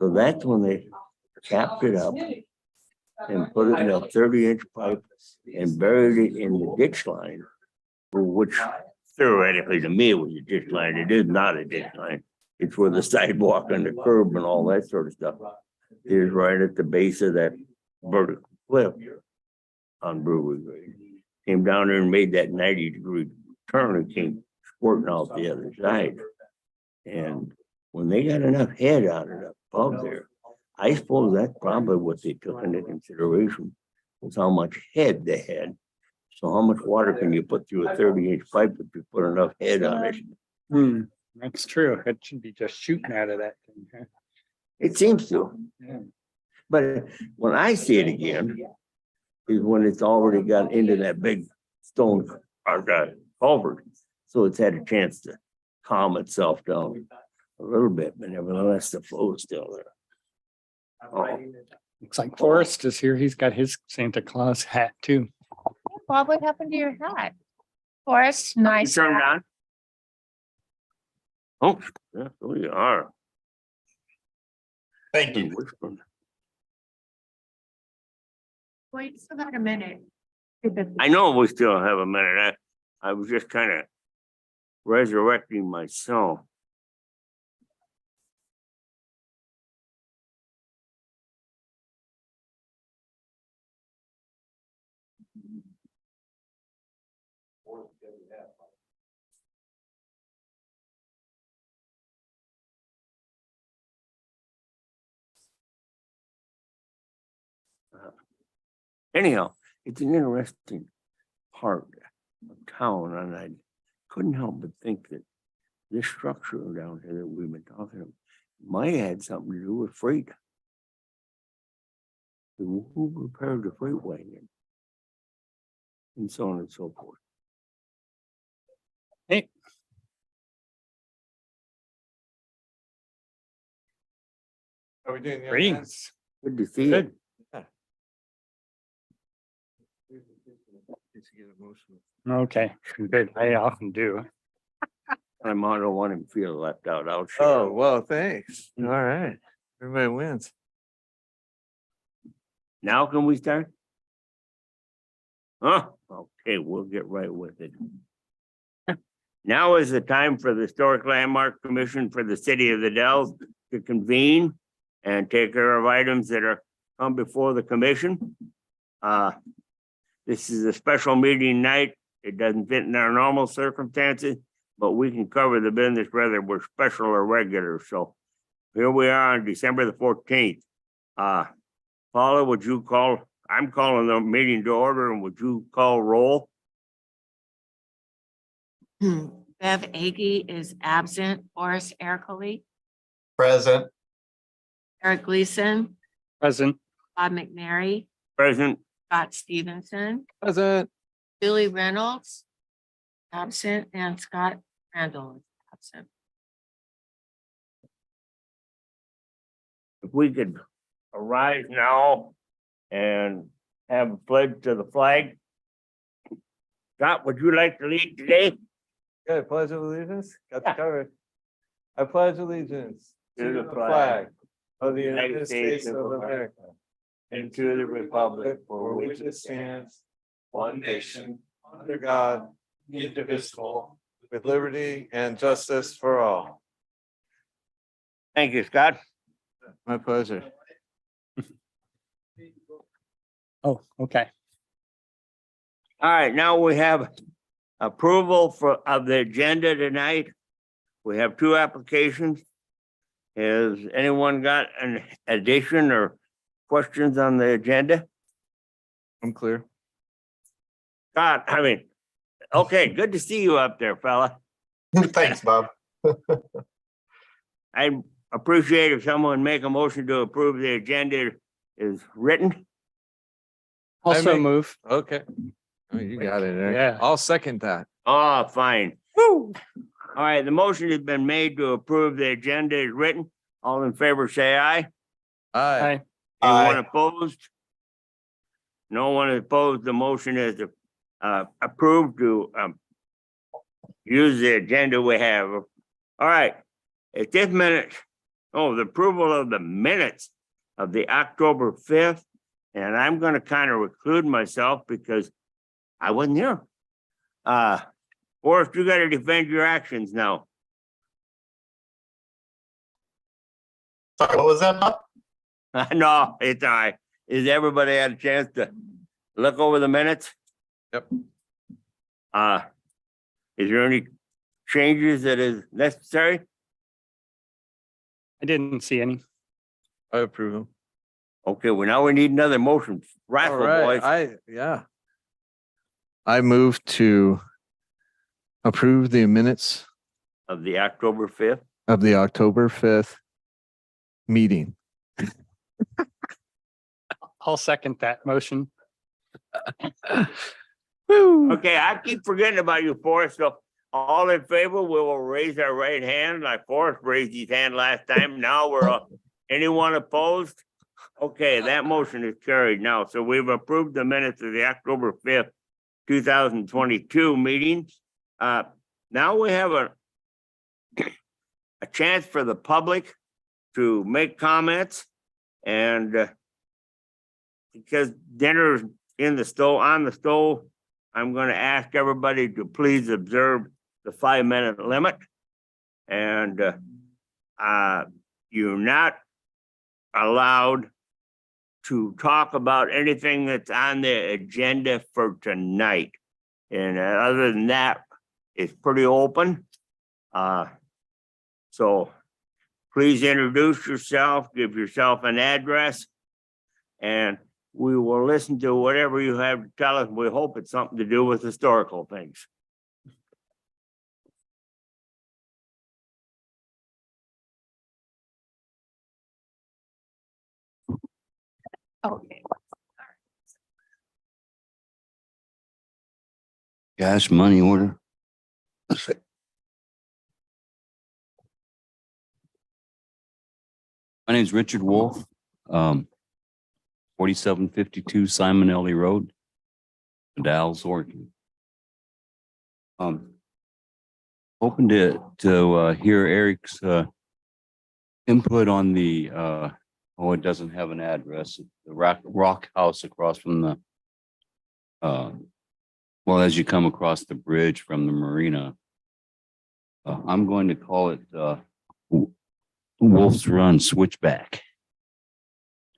So that's when they capped it up and put it in a 30-inch pipe and buried it in the ditch line, which theoretically to me was a ditch line. It is not a ditch line. It's where the sidewalk and the curb and all that sort of stuff is right at the base of that vertical cliff on Brewery Grade. Came down there and made that 90-degree turn and came squirting out the other side. And when they got enough head out of it above there, I suppose that's probably what they took into consideration was how much head they had. So how much water can you put through a 30-inch pipe if you put enough head on it? That's true. It should be just shooting out of that thing. Huh? It seems to. Yeah. But when I see it again, is when it's already got into that big stone culvert. So it's had a chance to calm itself down a little bit, but nevertheless, the flow is still there. Oh, Looks like Forrest is here. He's got his Santa Claus hat too. Bob, what happened to your hat? Forrest, nice. turned on? Oh, yeah, we are. Thank you. Wait, still got a minute. I know we still have a minute. I was just kind of resurrecting myself. Anyhow, it's an interesting part of town, and I couldn't help but think that this structure down here that we've been talking about might have something to do with freight. Who repaired the freight wagon? And so on and so forth. Hey, Are we doing the? greetings. Good to see you. Good. Okay, good. I often do. I don't want him to feel left out. I'll share. Oh, well, thanks. All right. Everybody wins. Now can we start? Huh? Okay, we'll get right with it. Now is the time for the Historic Landmark Commission for the City of the Dells to convene and take care of items that are come before the commission. This is a special meeting night. It doesn't fit in our normal circumstances, but we can cover the business whether we're special or regular. So here we are on December the 14th. Paula, would you call? I'm calling the meeting to order, and would you call roll? Bev Agee is absent. Forrest Ercole, Present. Eric Gleason, Present. Bob McNary, Present. Scott Stevenson, Present. Julie Reynolds, absent, and Scott Randall is absent. If we could arise now and have a pledge to the flag. Scott, would you like to lead today? Good. Pledge of allegiance. Got the covered. I pledge allegiance To the flag of the United States of America and to the republic for which it stands, one nation, under God, indivisible, with liberty and justice for all. Thank you, Scott. My pleasure. Oh, okay. All right, now we have approval of the agenda tonight. We have two applications. Has anyone got an addition or questions on the agenda? I'm clear. Scott, okay, good to see you up there, fella. Thanks, Bob. I appreciate if someone make a motion to approve the agenda is written. Also make- move. Okay. Oh, you got it. Eric. Yeah. I'll second that. Oh, fine. All right, the motion has been made to approve the agenda is written. All in favor, say aye. Aye. Hi. Anyone opposed? No one opposed. The motion is approved to use the agenda we have. All right, at this minute, the approval of the minutes of the October 5th. And I'm gonna kind of reclude myself because I wasn't here. Or if you gotta defend your actions now. Sorry, what was that, Bob? No, it's all right. Is everybody had a chance to look over the minutes? Yep. Is there any changes that is necessary? I didn't see any. I approve them. Okay, well, now we need another motion. All Raffle right, boys. I move to approve the minutes Of the October 5th. of the October 5th meeting. I'll second that motion. Okay, I keep forgetting about you, Forrest. So all in favor, we will raise our right hand like Forrest raised his hand last time. Now we're, anyone opposed? Okay, that motion is carried now. So we've approved the minutes of the October 5th, 2022 meeting. Now we have a chance for the public to make comments and because dinner's in the stove, on the stove, I'm gonna ask everybody to please observe the 5-minute limit. And you're not allowed to talk about anything that's on the agenda for tonight. And other than that, it's pretty open. So please introduce yourself, give yourself an address, and we will listen to whatever you have to tell us. We hope it's something to do with historical things. Okay. Cash money order. My name's Richard Wolf, 4752 Simon Ellie Road, Dalles, Oregon. Hoping to hear Eric's input on the it doesn't have an address, the rock house across from the well, as you come across the bridge from the marina. I'm going to call it Wolf's Run Switchback.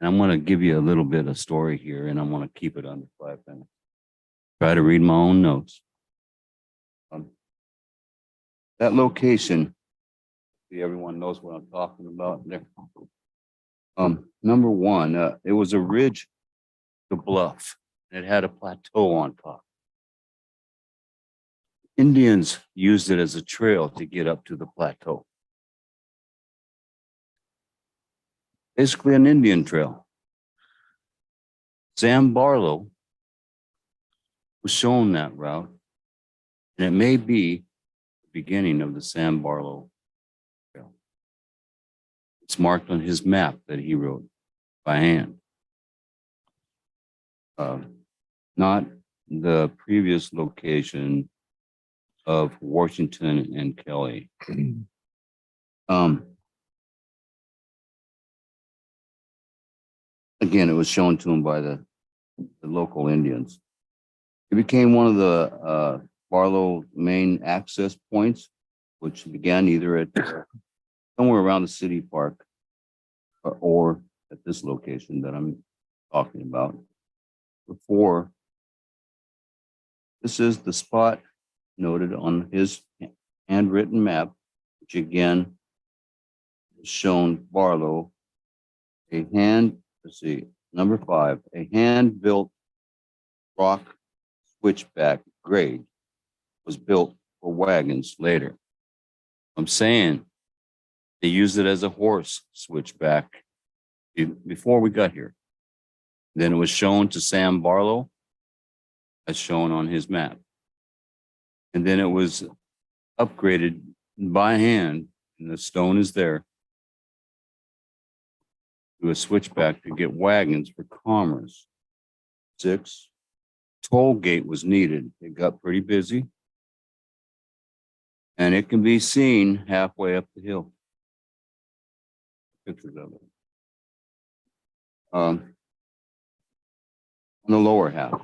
And I'm going to give you a little bit of story here, and I'm going to keep it under 5 minutes. Try to read my own notes. That location, see, everyone knows what I'm talking about there. Number one, it was a ridge, the bluff. It had a plateau on top. Indians used it as a trail to get up to the plateau. Basically an Indian trail. Sam Barlow was shown that route, and it may be the beginning of the Sam Barlow Trail. It's marked on his map that he wrote by hand. Not the previous location of Washington and Kelly. Again, it was shown to him by the local Indians. It became one of the Barlow main access points, which began either at somewhere around the city park or at this location that I'm talking about. Before, this is the spot noted on his handwritten map, which again shown Barlow, let's see, number 5, a hand-built rock switchback grade was built for wagons later. I'm saying they used it as a horse switchback before we got here. Then it was shown to Sam Barlow, as shown on his map. And then it was upgraded by hand, and the stone is there, to a switchback to get wagons for commerce. 6, toll gate was needed. It got pretty busy. And it can be seen halfway up the hill. pictures of it. On the lower half.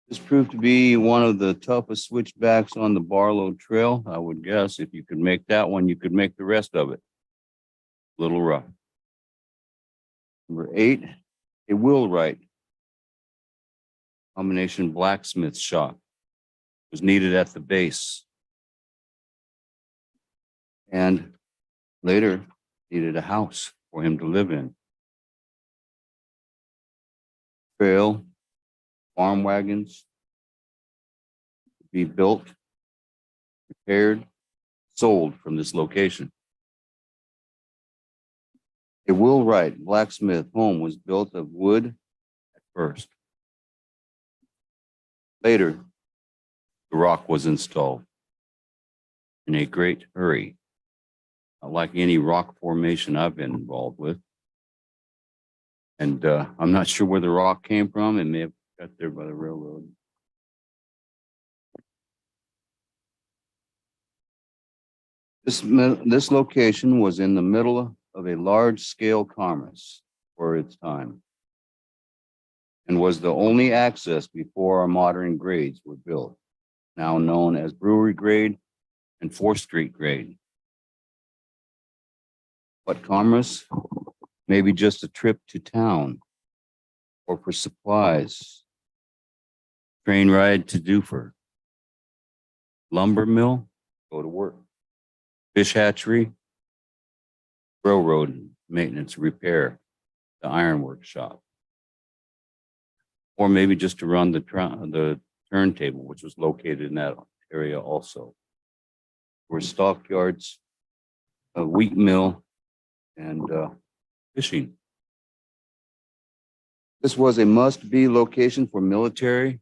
This proved to be one of the toughest switchbacks on the Barlow Trail. I would guess if you could make that one, you could make the rest of it. Little rough. Number 8, a wheelwright combination blacksmith shop was needed at the base. And later needed a house for him to live in. Trail, farm wagons to be built, repaired, sold from this location. A wheelwright blacksmith home was built of wood at first. Later, the rock was installed in a great hurry. Not like any rock formation I've been involved with. And I'm not sure where the rock came from. It may have got there by the railroad. This location was in the middle of a large-scale commerce for its time and was the only access before our modern grades were built, now known as Brewery Grade and 4th Street Grade. What commerce? Maybe just a trip to town or for supplies. Train ride to Dufur. Lumber mill, go to work. Fish hatchery, railroad maintenance, repair, the ironworks shop. Or maybe just to run the turntable, which was located in that area also. Were stockyards, a wheat mill, and fishing. This was a must-be location for military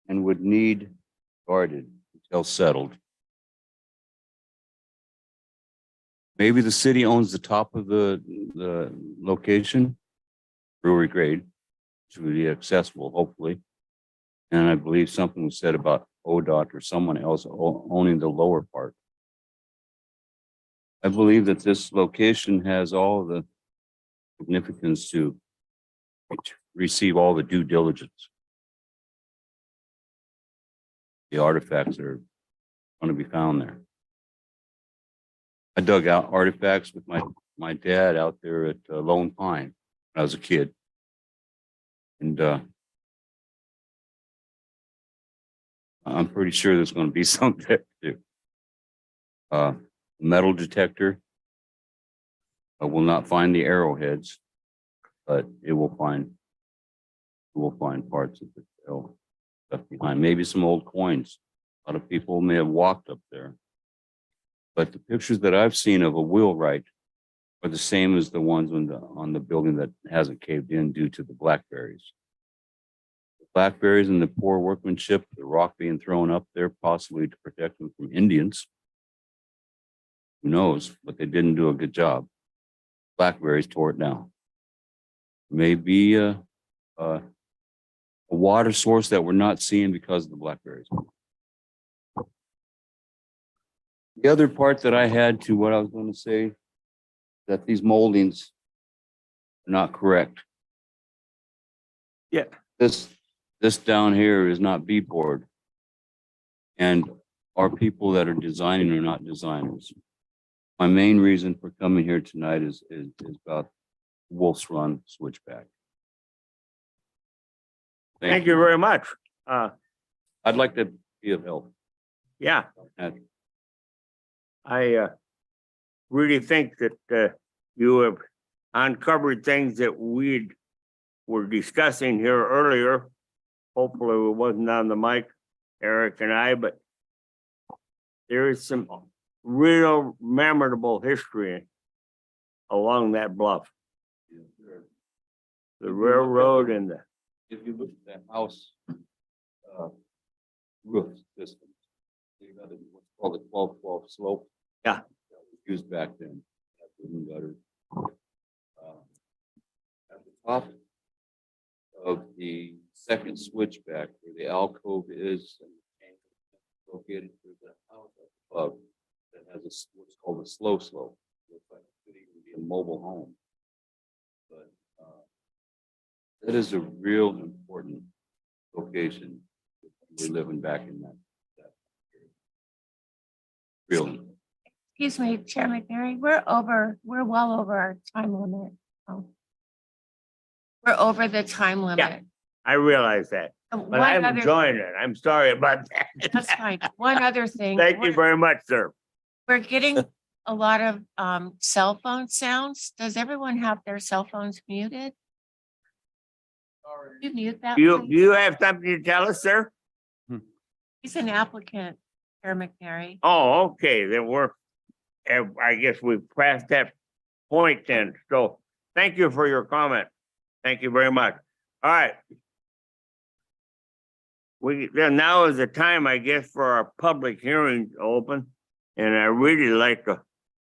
and would need guarded until settled. Maybe the city owns the top of the location, Brewery Grade, which would be accessible, hopefully. And I believe something was said about ODOT or someone else owning the lower part. I believe that this location has all the significance to receive all the due diligence. The artifacts that are going to be found there. I dug out artifacts with my dad out there at Lone Pine when I was a kid. And I'm pretty sure there's going to be something there too. Metal detector. I will not find the arrowheads, but it will find parts of the trail left behind. Maybe some old coins. A lot of people may have walked up there. But the pictures that I've seen of a wheelwright are the same as the ones on the building that hasn't caved in due to the blackberries. The blackberries and the poor workmanship, the rock being thrown up there, possibly to protect them from Indians. Who knows? But they didn't do a good job. Blackberries tore it down. Maybe a water source that we're not seeing because of the blackberries. The other part that I had to what I was going to say, that these moldings are not correct. Yeah. This down here is not beadboard. And our people that are designing are not designers. My main reason for coming here tonight is about Wolf's Run switchback. Thank you very much. I'd like to be of help. Yeah, And I really think that you have uncovered things that we were discussing here earlier. Hopefully it wasn't on the mic, Eric and I, but there is some real memorable history along that bluff. The railroad and the, if you look at that house roof system, you got what's called a 12-12 slope. Yeah. That was used back then. Gutter. At the top of the second switchback where the alcove is, and located to the house above that has what's called a slow slope. Looks like it could even be a mobile home. But that is a real important location. We're living back in that period. Real. Excuse me, Chair McNary, we're well over our time limit. Oh. We're over the time limit. I realize that, but One I'm other, enjoying it. I'm sorry about that. that's fine. One other thing. Thank you we're- very much, sir. We're getting a lot of cell phone sounds. Does everyone have their cell phones muted? You mute that, You, please? you have something to tell us, sir? He's an applicant, Chair McNary. Oh, okay, then I guess we've passed that point then. So thank you for your comment. Thank you very much. All right. Then now is the time, I guess, for our public hearing to open. And I really like the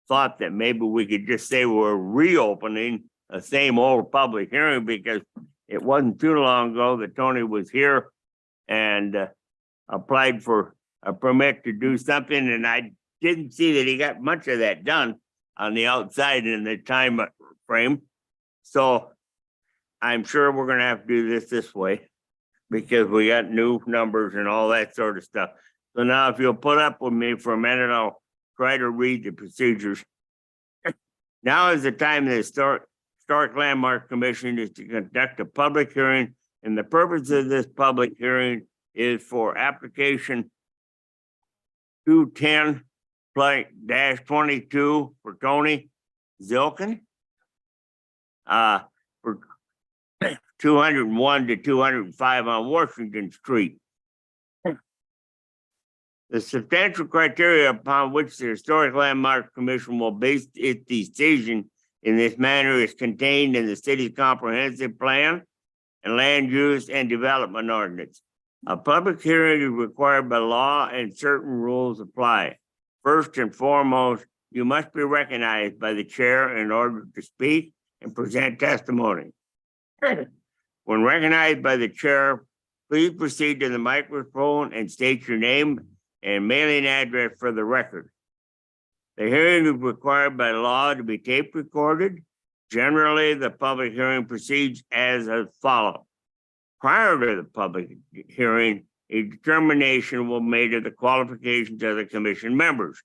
thought that maybe we could just say we're reopening the same old public hearing, because it wasn't too long ago that Tony was here and applied for a permit to do something, and I didn't see that he got much of that done on the outside in the time frame. So I'm sure we're gonna have to do this way, because we got new numbers and all that sort of stuff. So now if you'll put up with me for a minute, I'll try to read the procedures. Now is the time the Historic Landmark Commission is to conduct a public hearing, and the purpose of this public hearing is for application 210-22 for Tony Zilkin. For 201 to 205 on Washington Street. The substantial criteria upon which the Historic Landmark Commission will base its decision in this manner is contained in the city's comprehensive plan and land use and development ordinance. A public hearing is required by law and certain rules apply. First and foremost, you must be recognized by the chair in order to speak and present testimony. When recognized by the chair, please proceed to the microphone and state your name and mailing address for the record. The hearing is required by law to be tape recorded. Generally, the public hearing proceeds as follows. Prior to the public hearing, a determination will be made of the qualifications of the commission members.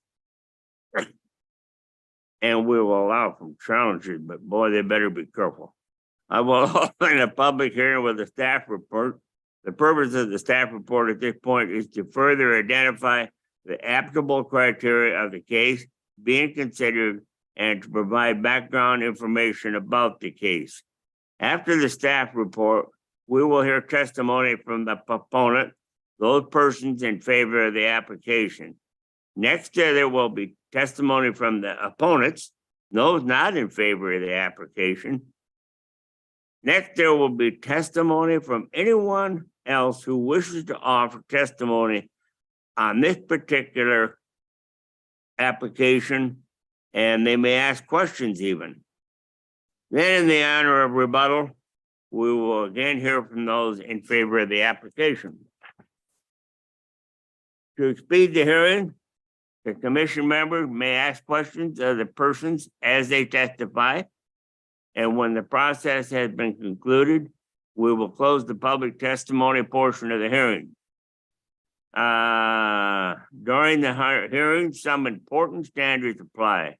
And we will allow some challenges, but boy, they better be careful. I will open a public hearing with a staff report. The purpose of the staff report at this point is to further identify the applicable criteria of the case being considered and to provide background information about the case. After the staff report, we will hear testimony from the proponent, those persons in favor of the application. Next, there will be testimony from the opponents, those not in favor of the application. Next, there will be testimony from anyone else who wishes to offer testimony on this particular application, and they may ask questions even. Then in the honor of rebuttal, we will again hear from those in favor of the application. To speed the hearing, the commission members may ask questions of the persons as they testify. And when the process has been concluded, we will close the public testimony portion of the hearing. During the hearing, some important standards apply.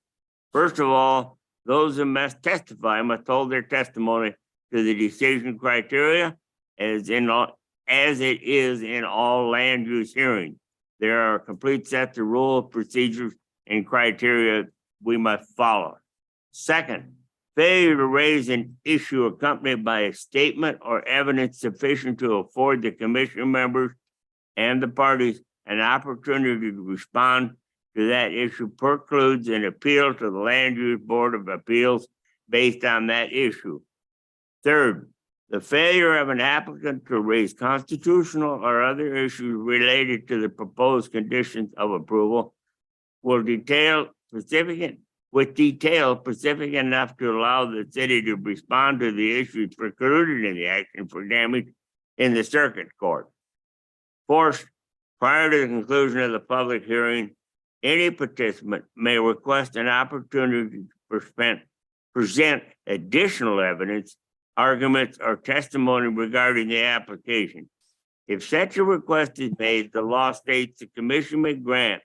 First of all, those who must testify must hold their testimony to the decision criteria as it is in all land use hearings. There are complete sets of rules, procedures, and criteria we must follow. Second, failure to raise an issue accompanied by a statement or evidence sufficient to afford the commission members and the parties an opportunity to respond to that issue precludes an appeal to the Land Use Board of Appeals based on that issue. Third, the failure of an applicant to raise constitutional or other issues related to the proposed conditions of approval will detail specific enough to allow the city to respond to the issues precluded in the action for damage in the circuit court. Fourth, Prior to the conclusion of the public hearing, any participant may request an opportunity to present additional evidence, arguments, or testimony regarding the application. If such a request is made, the law states the commission may grant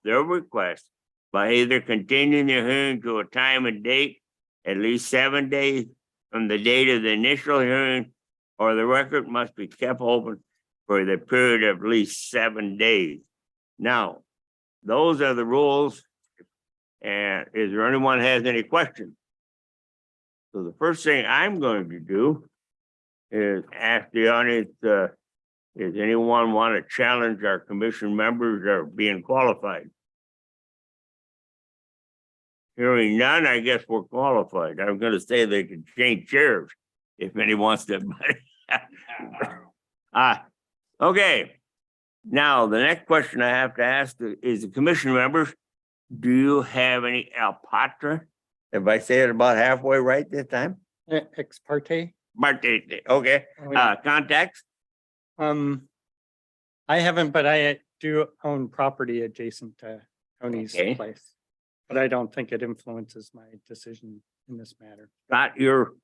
their request by either continuing the hearing to a time and date at least 7 days from the date of the initial hearing, or the record must be kept open for the period of at least 7 days. Now, those are the rules. And is there anyone has any questions? So the first thing I'm going to do is ask the audience, does anyone want to challenge our commission members or being qualified? Hearing none, I guess we're qualified. I'm gonna say they can change chairs if anyone wants to. Okay. Now, the next question I have to ask is the commission members, do you have any alpatra? If I say it about halfway right this time? Ex parte. Okay, Oh, yeah. contacts? I haven't, but I do own property adjacent to Tony's Okay. place. But I don't think it influences my decision in this matter. Got your.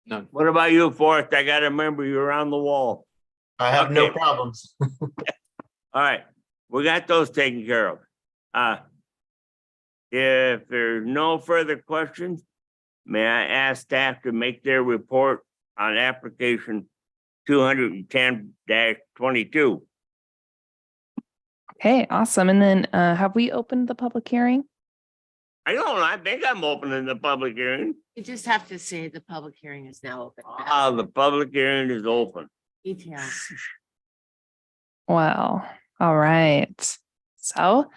None. What about you, Forrest? I gotta remember you're on the wall. I have no Okay. problems. All right, we got those taken care of. If there's no further questions, may I ask staff to make their report on application 210-22? Okay, awesome. And then have we opened the public hearing? I don't know, I think I'm opening the public hearing. You just have to say the public hearing is now open. The public hearing is open. Details. Well, all right. So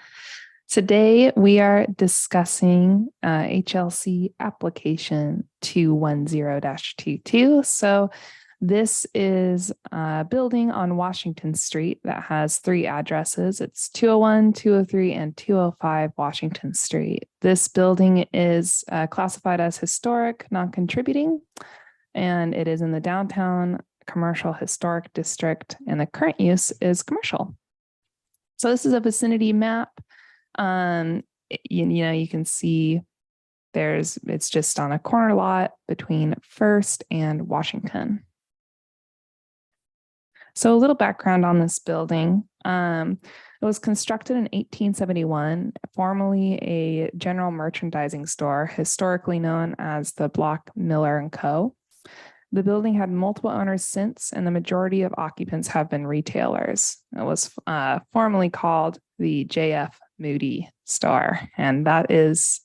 today we are discussing HLC application 210-22. So this is a building on Washington Street that has 3 addresses. It's 201, 203, and 205 Washington Street. This building is classified as historic, non-contributing, and it is in the downtown commercial historic district, and the current use is commercial. So this is a vicinity map. You can see it's just on a corner lot between First and Washington. So a little background on this building. It was constructed in 1871, formerly a general merchandising store, historically known as the Block Miller & Co. The building had multiple owners since, and the majority of occupants have been retailers. It was formerly called the JF Moody store, and that is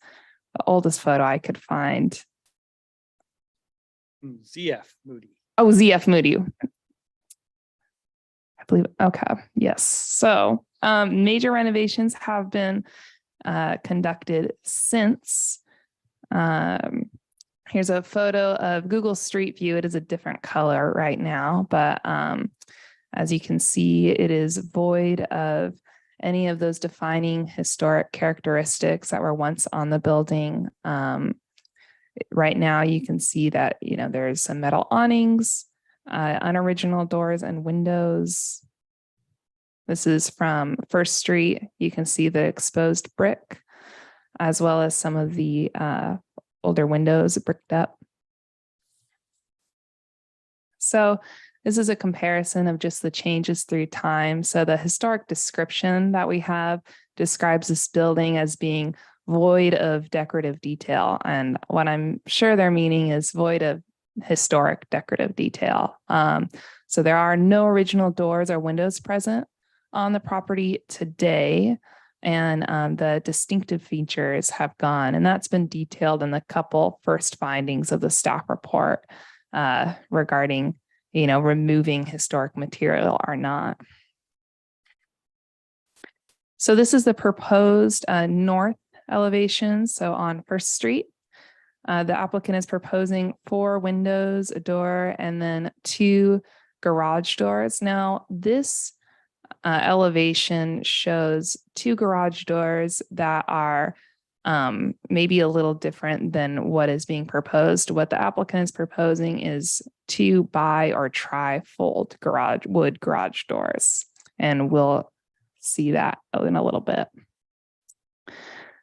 the oldest photo I could find. ZF Moody. Oh, ZF Moody. I believe, okay, yes. So major renovations have been conducted since. Here's a photo of Google Street View. It is a different color right now, but as you can see, it is void of any of those defining historic characteristics that were once on the building. Right now, you can see that, there's some metal awnings, unoriginal doors and windows. This is from First Street. You can see the exposed brick, as well as some of the older windows bricked up. So this is a comparison of just the changes through time. So the historic description that we have describes this building as being void of decorative detail. And what I'm sure they're meaning is void of historic decorative detail. So there are no original doors or windows present on the property today. And the distinctive features have gone, and that's been detailed in the couple first findings of the staff report regarding, removing historic material or not. So this is the proposed north elevation. So on First Street, the applicant is proposing 4 windows, a door, and then 2 garage doors. Now, this elevation shows 2 garage doors that are maybe a little different than what is being proposed. What the applicant is proposing is 2 bi or tri-fold wood garage doors, and we'll see that in a little bit.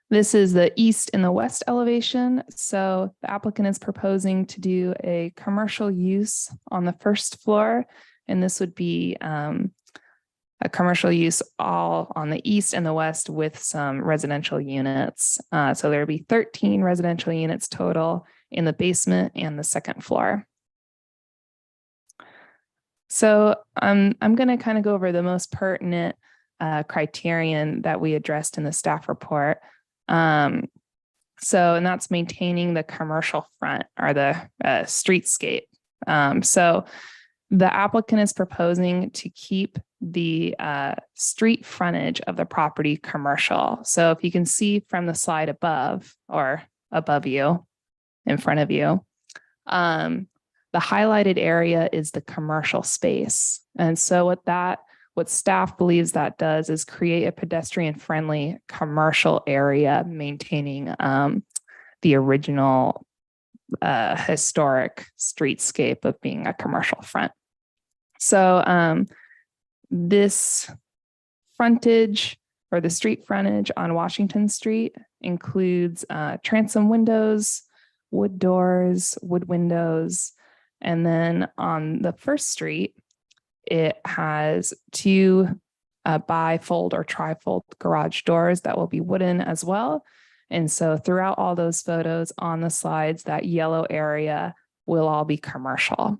This is the east and the west elevation. So the applicant is proposing to do a commercial use on the first floor. And this would be a commercial use all on the east and the west with some residential units. So there would be 13 residential units total in the basement and the second floor. So I'm going to kind of go over the most pertinent criterion that we addressed in the staff report. And that's maintaining the commercial front or the streetscape. So the applicant is proposing to keep the street frontage of the property commercial. So if you can see from the slide above or above you, in front of you, the highlighted area is the commercial space. And so what staff believes that does is create a pedestrian-friendly commercial area, maintaining the original historic streetscape of being a commercial front. So this frontage or the street frontage on Washington Street includes transom windows, wood doors, wood windows, and then on the first street, it has two bifold or trifold garage doors that will be wooden as well. And so throughout all those photos on the slides, that yellow area will all be commercial.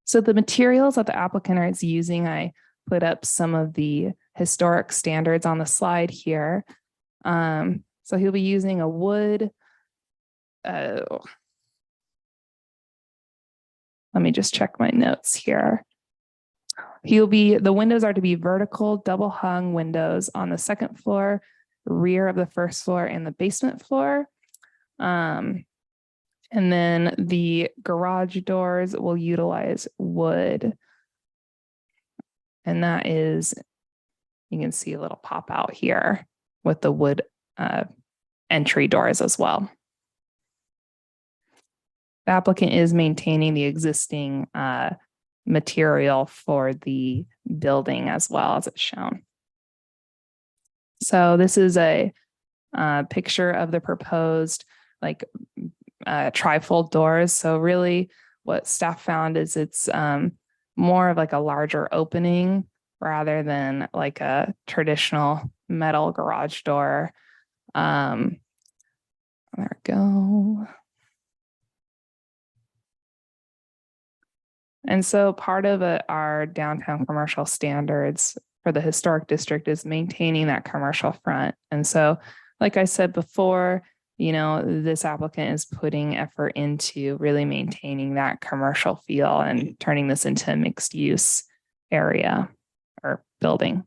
So the materials that the applicant is using, I put up some of the historic standards on the slide here. So he'll be using a wood. Let me just check my notes here. The windows are to be vertical, double hung windows on the second floor, rear of the first floor, and the basement floor. And then the garage doors will utilize wood. And that is, you can see a little pop out here with the wood entry doors as well. The applicant is maintaining the existing material for the building as well as it's shown. So this is a picture of the proposed trifold doors. So really what staff found is it's more of like a larger opening rather than like a traditional metal garage door. There we go. And so part of our downtown commercial standards for the historic district is maintaining that commercial front. And so, like I said before, this applicant is putting effort into really maintaining that commercial feel and turning this into a mixed use area or building.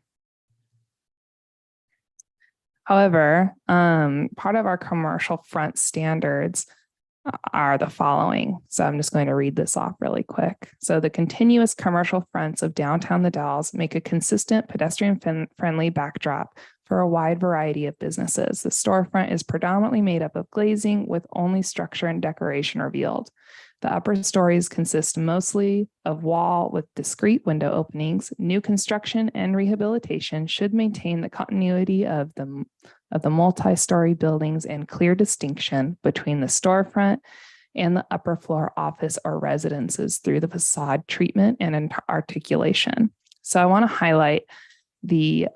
However, part of our commercial front standards are the following. So I'm just going to read this off really quick. So the continuous commercial fronts of downtown The Dalles make a consistent pedestrian-friendly backdrop for a wide variety of businesses. The storefront is predominantly made up of glazing with only structure and decoration revealed. The upper stories consist mostly of wall with discrete window openings. New construction and rehabilitation should maintain the continuity of the multi-story buildings and clear distinction between the storefront and the upper floor office or residences through the facade treatment and articulation. So I want to highlight the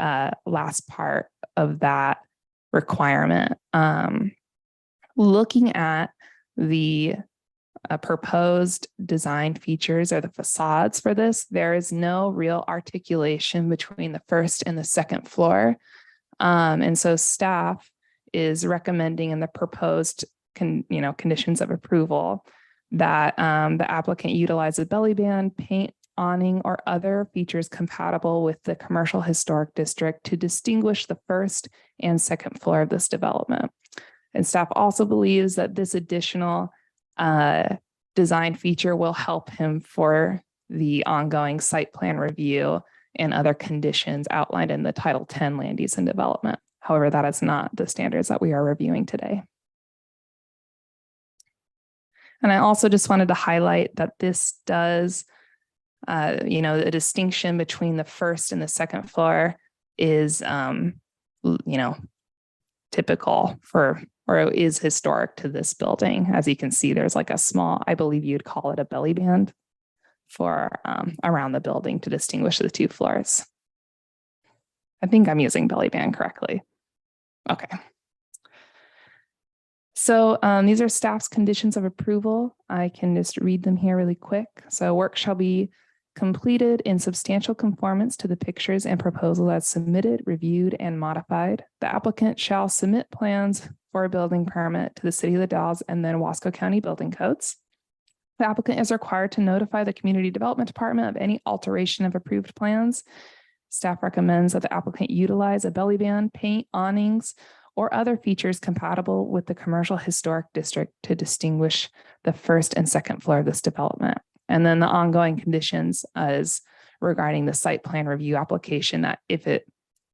last part of that requirement. Looking at the proposed design features or the facades for this, there is no real articulation between the first and the second floor. And so staff is recommending in the proposed conditions of approval that the applicant utilize a belly band, paint, awning, or other features compatible with the commercial historic district to distinguish the first and second floor of this development. And staff also believes that this additional design feature will help him for the ongoing site plan review and other conditions outlined in the Title 10 Land Use and Development. However, that is not the standards that we are reviewing today. And I also just wanted to highlight that this does The distinction between the first and the second floor is, typical for, or is historic to this building. As you can see, there's like a small, I believe you'd call it a belly band for around the building to distinguish the two floors. I think I'm using belly band correctly. Okay. So these are staff's conditions of approval. I can just read them here really quick. So work shall be completed in substantial conformance to the pictures and proposal as submitted, reviewed, and modified. The applicant shall submit plans for a building permit to the City of the Dalles and then Wasco County Building Codes. The applicant is required to notify the Community Development Department of any alteration of approved plans. Staff recommends that the applicant utilize a belly band, paint, awnings, or other features compatible with the commercial historic district to distinguish the first and second floor of this development. And then the ongoing conditions is regarding the site plan review application that if it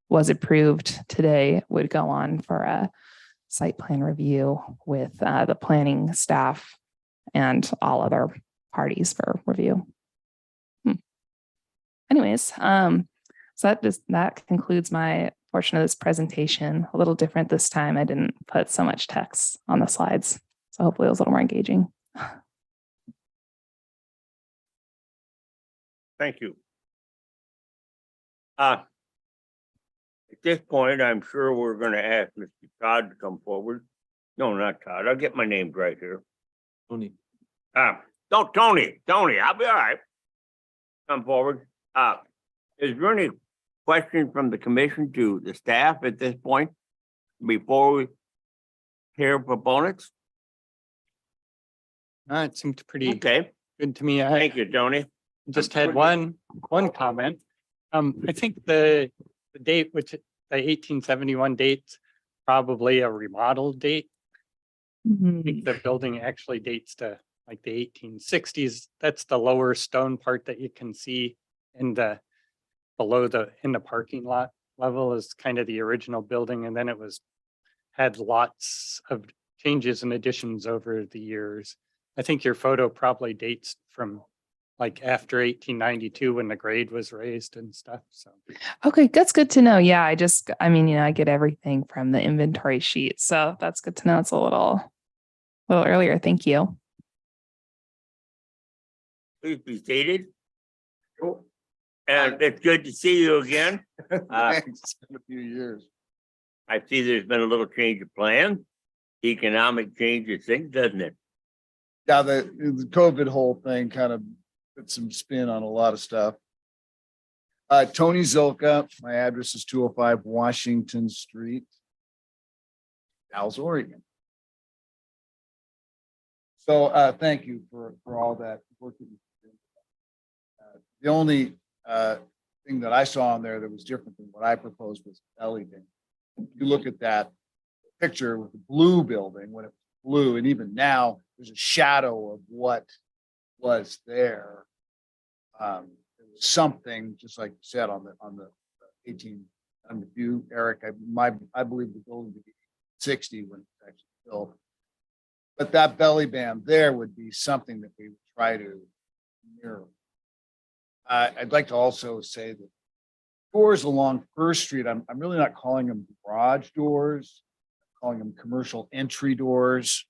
was approved today would go on for a site plan review with the planning staff and all other parties for review. Anyways, so that concludes my portion of this presentation. A little different this time. I didn't put so much text on the slides, so hopefully it was a little more engaging. Thank you. At this point, I'm sure we're gonna ask Mr. Todd to come forward. No, not Todd. I'll get my names right here. Tony. No, Tony, I'll be all right. Come forward. Is there any questions from the commission to the staff at this point before we hear proponents? It seemed pretty Okay, good to me. I thank you, Tony. just had one comment. I think the date, which the 1871 date's probably a remodeled date. I think the building actually dates to like the 1860s. That's the lower stone part that you can see in the below in the parking lot level is kind of the original building. And then it had lots of changes and additions over the years. I think your photo probably dates from like after 1892 when the grade was raised and stuff. So Okay, that's good to know. Yeah, I get everything from the inventory sheet. So that's good to know. It's a little earlier. Thank you. Please be seated. And it's good to see you again. It's been a few years. I see there's been a little change of plan. Economic change of things, doesn't it? Yeah, the COVID whole thing kind of put some spin on a lot of stuff. Tony Zilka, my address is 205 Washington Street, Dalles, Oregon. So thank you for all that work that you did. The only thing that I saw on there that was different than what I proposed was belly band. You look at that picture with the blue building when it was blue, and even now there's a shadow of what was there. There was something, just like you said, on the 18 on the view, Eric. I believe the building to be 60 when it's actually built. But that belly band there would be something that we would try to mirror. I'd like to also say that doors along First Street, I'm really not calling them garage doors, I'm calling them commercial entry doors.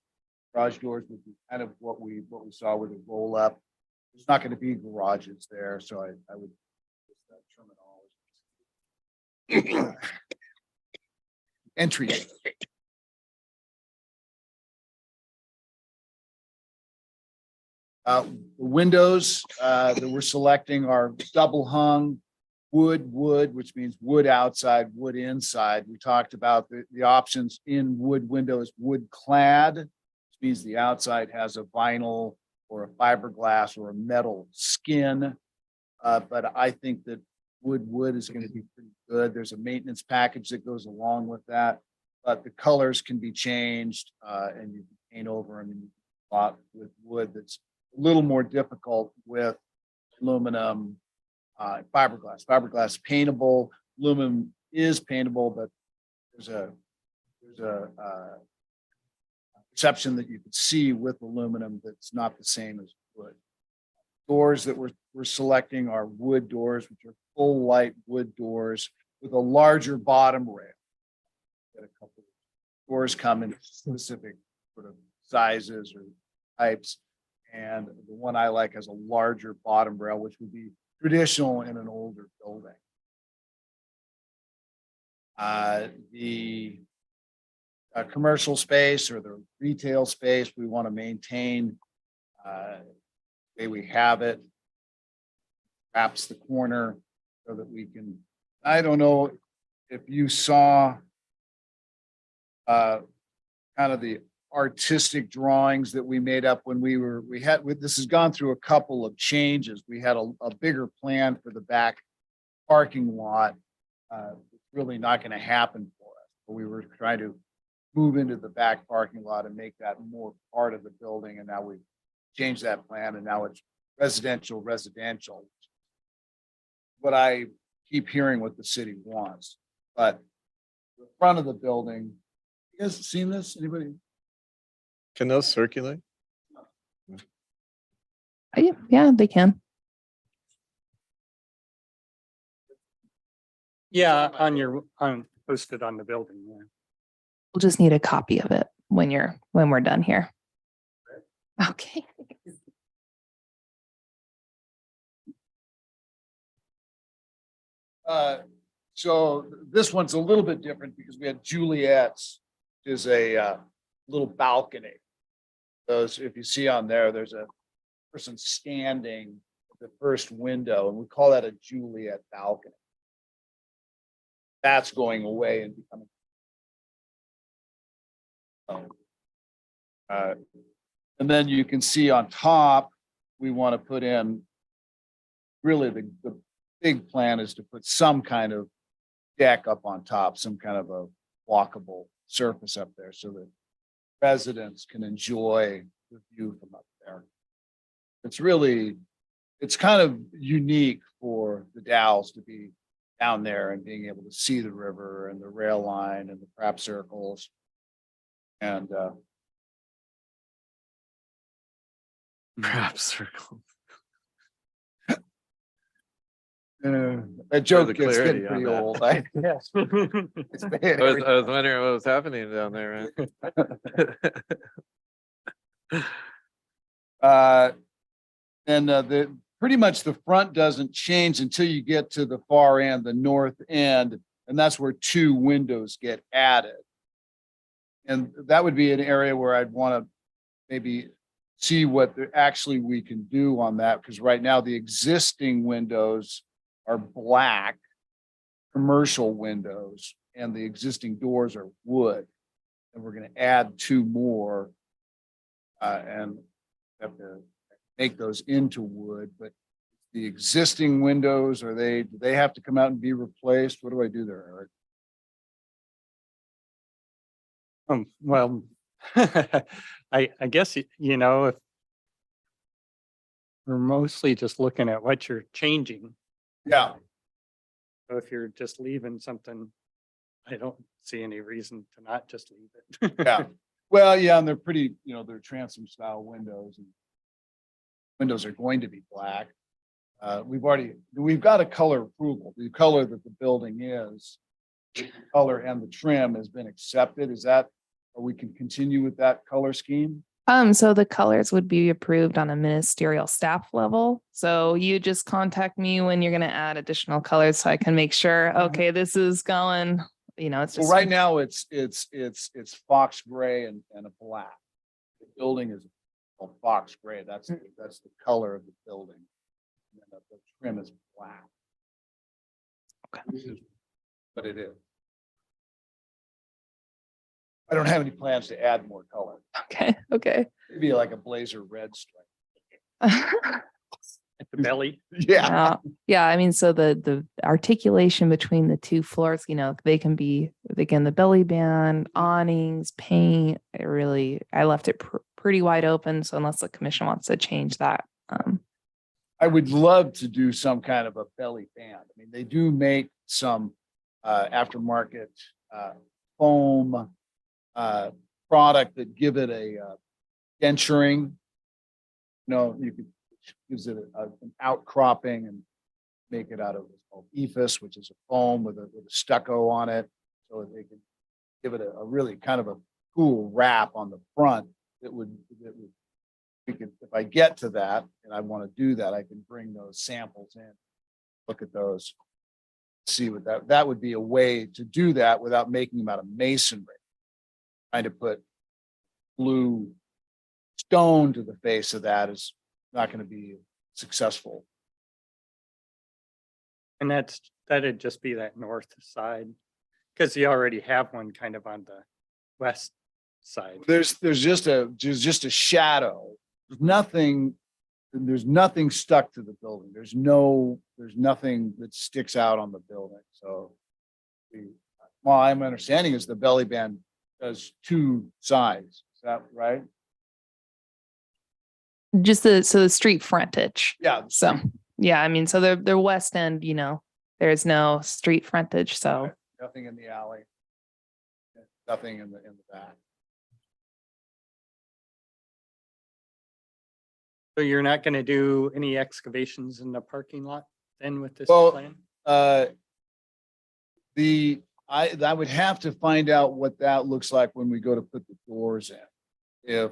Garage doors would be kind of what we saw with the roll up. There's not going to be garages there, so I would use that terminology. Entry. The windows that we're selecting are double hung wood, which means wood outside, wood inside. We talked about the options in wood windows, wood clad, which means the outside has a vinyl or a fiberglass or a metal skin. But I think that wood is going to be pretty good. There's a maintenance package that goes along with that, but the colors can be changed and you can paint over them. And you can lot with wood that's a little more difficult with aluminum, fiberglass. Fiberglass paintable, aluminum is paintable, but there's a perception that you can see with aluminum that's not the same as wood. doors that we're selecting are wood doors, which are full light wood doors with a larger bottom rail. Get a couple of doors come in specific sort of sizes or types. And the one I like has a larger bottom rail, which would be traditional in an older building. The commercial space or the retail space, we want to maintain the way we have it. Perhaps the corner so that we can, I don't know if you saw kind of the artistic drawings that we made up when this has gone through a couple of changes. We had a bigger plan for the back parking lot. It's really not going to happen for us, but we were trying to move into the back parking lot and make that more part of the building. And now we've changed that plan and now it's residential. What I keep hearing what the city wants, but the front of the building, you guys seen this? Anybody? Can those circulate? Yeah, they can. Yeah, posted on the building, yeah. We'll just need a copy of it when we're done here. Okay. So this one's a little bit different because we had Juliet's, which is a little balcony. Those, if you see on there, there's a person standing at the first window, and we call that a Juliet balcony. That's going away and becoming. And then you can see on top, we want to put in, really the big plan is to put some kind of deck up on top, some kind of a walkable surface up there so that residents can enjoy the view from up there. It's kind of unique for the Dalles to be down there and being able to see the river and the rail line and the crab circles. And Crab circle. that joke the gets clarity getting pretty on that. old. Yes. It's bad I every- was wondering what was happening down there, man. And pretty much the front doesn't change until you get to the far end, the north end, and that's where 2 windows get added. And that would be an area where I'd want to maybe see what actually we can do on that, because right now the existing windows are black commercial windows and the existing doors are wood. And we're going to add 2 more and have to make those into wood, but the existing windows, do they have to come out and be replaced? What do I do there, Eric? Well, I guess, if we're mostly just looking at what you're changing. Yeah, So if you're just leaving something, I don't see any reason to not just leave it. yeah. Well, yeah, and they're pretty, they're transom style windows and windows are going to be black. We've got a color approval. The color that the building is, the color and the trim has been accepted. Or we can continue with that color scheme? So the colors would be approved on a ministerial staff level. So you just contact me when you're going to add additional colors so I can make sure, okay, this is going, it's So just. right now it's fox gray and a black. The building is called fox gray. That's the color of the building. And then the trim is black. Okay. But it is. I don't have any plans to add more color. Okay. Maybe like a blazer red stripe. At the belly. Yeah. Yeah, I mean, so the articulation between the 2 floors, they can be, again, the belly band, awnings, paint. I left it pretty wide open. So unless the commission wants to change that. I would love to do some kind of a belly band. I mean, they do make some aftermarket foam product that give it a denturing. You could gives it an outcropping and make it out of what's called ephes, which is a foam with a stucco on it. So that they can give it a really kind of a cool wrap on the front that would, we could, if I get to that and I want to do that, I can bring those samples in, look at those, see what that would be a way to do that without making them out of masonry. Trying to put blue stone to the face of that is not going to be successful. And that'd just be that north side, because you already have one kind of on the west side. There's just a shadow. There's nothing stuck to the building. There's nothing that sticks out on the building. So my understanding is the belly band does two sides. Is that right? Just the street frontage. Yeah. So, yeah, I mean, so they're west end, you know, there's no street frontage, so. Nothing in the alley. Nothing in the back. So you're not gonna do any excavations in the parking lot then with this Well, plan? I would have to find out what that looks like when we go to put the doors in. If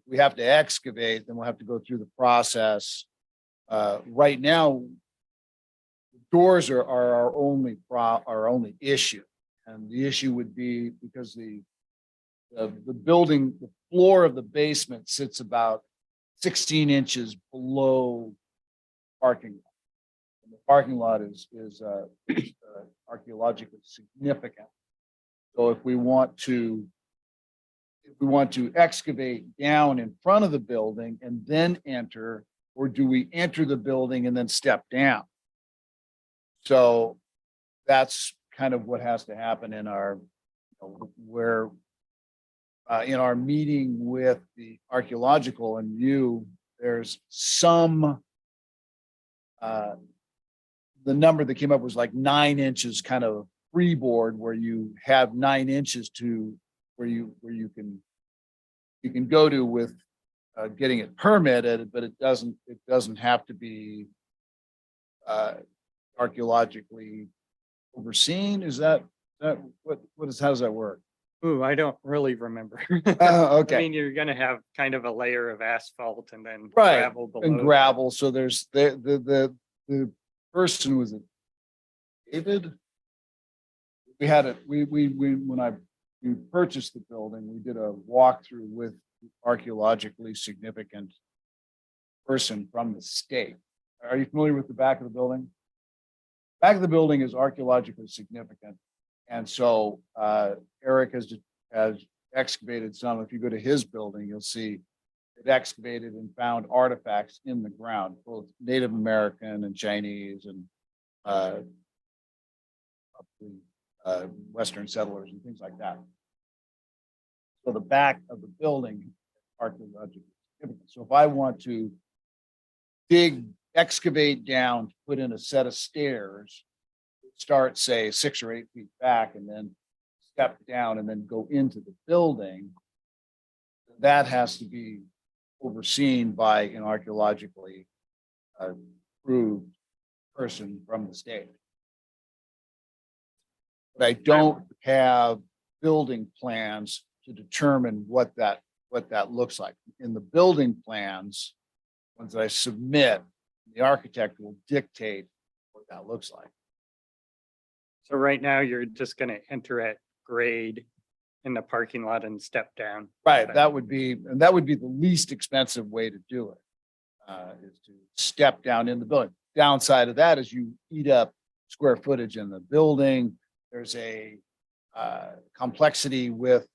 we have to excavate, then we'll have to go through the process. Right now, doors are our only issue. And the issue would be because the building, the floor of the basement sits about 16 inches below parking lot. And the parking lot is archaeologically significant. So if we want to excavate down in front of the building and then enter, or do we enter the building and then step down? So that's kind of what has to happen in our, in our meeting with the archaeological and you, there's some, the number that came up was like 9 inches kind of freeboard where you have 9 inches to where you can go to with getting it permitted, but it doesn't have to be archaeologically overseen. Is that how does that work? Ooh, I don't really remember. Oh, I okay. mean, you're gonna have kind of a layer of asphalt and then Right, gravel below. And that. gravel. So there's the person was it David? We had it, we when we purchased the building, we did a walkthrough with archaeologically significant person from the state. Are you familiar with the back of the building? Back of the building is archaeologically significant. And so Eric has excavated some. If you go to his building, you'll see it excavated and found artifacts in the ground, both Native American and Chinese and Western settlers and things like that. So the back of the building is archaeologically significant. So if I want to excavate down, to put in a set of stairs, start say 6 or 8 feet back and then step down and then go into the building, that has to be overseen by an archaeologically approved person from the state. But I don't have building plans to determine what that looks like. In the building plans, ones that I submit, the architect will dictate what that looks like. So right now, you're just gonna enter at grade in the parking lot and step down. Right, that would be the least expensive way to do it. Is to step down in the building. Downside of that is you eat up square footage in the building. There's a complexity with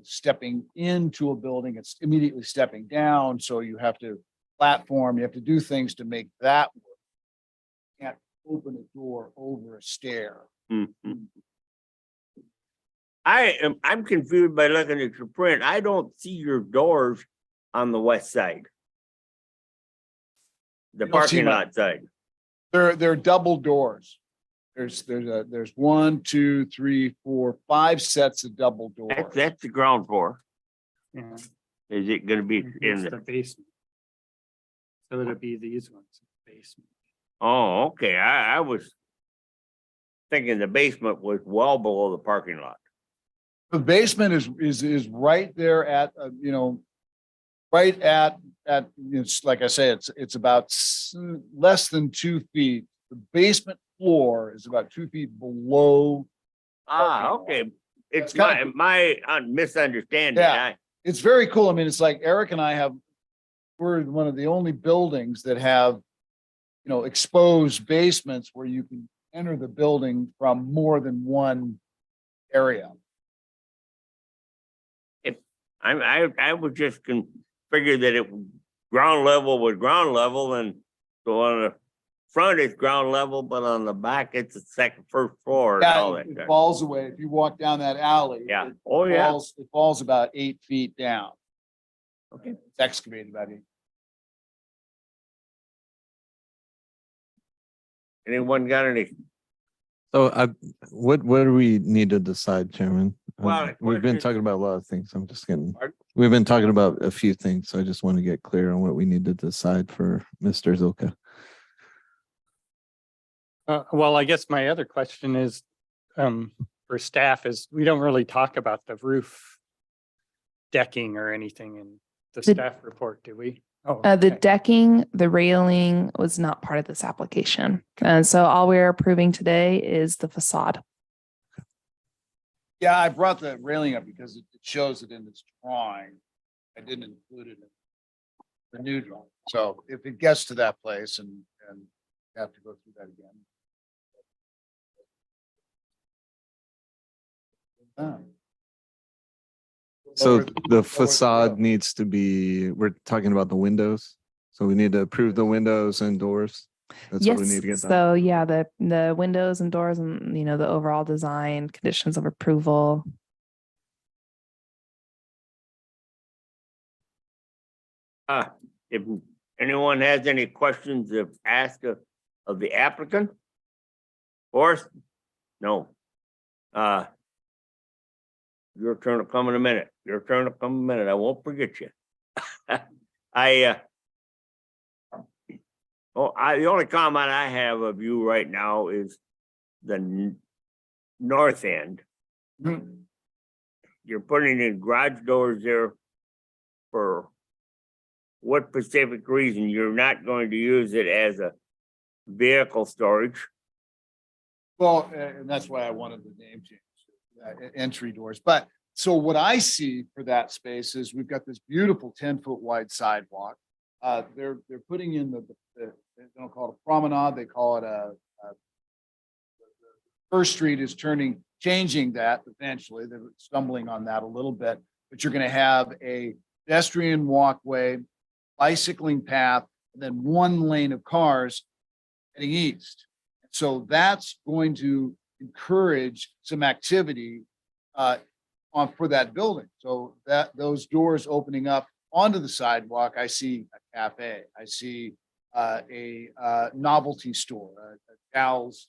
stepping into a building. It's immediately stepping down, so you have to platform. You have to do things to make that work. You can't open a door over a stair. Mhm. I'm confused by looking at your print. I don't see your doors on the west side. The You don't see parking my- lot side. They're double doors. There's 1, 2, 3, 4, 5 sets of double doors. That's the ground floor. Yeah. Is it gonna be in It's the the, basement. So it'd be these ones, basement. Oh, okay, I was thinking the basement was well below the parking lot. The basement is right there at, right at, it's like I say, it's about less than 2 feet. The basement floor is about 2 feet below. Ah, okay, it's kinda my misunderstanding. Yeah. It's very cool. I mean, it's like Eric and I we're one of the only buildings that have, exposed basements where you can enter the building from more than one area. I would just figure that it ground level was ground level, and so on the front it's ground level, but on the back it's the first floor and all Yeah, that. it falls away. If you walk down that alley. Yeah. it Oh, yeah. It falls about 8 feet down. Okay. It's excavated about 8. Anyone got any? So what do we need to decide, Chairman? Well, We've been question- talking about a lot of things. I'm just getting, Pardon? we've been talking about a few things. So I just want to get clear on what we need to decide for Mr. Zilka. Well, I guess my other question is, for staff is, we don't really talk about the roof decking or anything in the The- staff report, do we? Oh, The okay. decking, the railing was not part of this application. And so all we're approving today is the facade. Yeah, I brought the railing up because it shows it in this drawing. I didn't include it in the new drawing. So if it gets to that place and you have to go through that again. So Lower- the lower facade roof. needs to be, we're talking about the windows. So we need to approve the windows and doors. That's what we need to Yes, get done. so yeah, the windows and doors and, the overall design, conditions of approval. If anyone has any questions of of the applicant? Or, no. Your turn to come in a minute. Your turn to come in a minute. I won't forget you. the only comment I have of you right now is the north end. You're putting in garage doors there for what specific reason? You're not going to use it as a vehicle storage? Well, and that's why I wanted the name change, entry doors. But so what I see for that space is we've got this beautiful 10-foot wide sidewalk. They're putting in they don't call it a promenade, they call it First Street is changing that eventually. They're stumbling on that a little bit, but you're going to have a pedestrian walkway, bicycling path, and then one lane of cars heading east. So that's going to encourage some activity for that building. So those doors opening up onto the sidewalk, I see a cafe, I see a novelty store, a gal's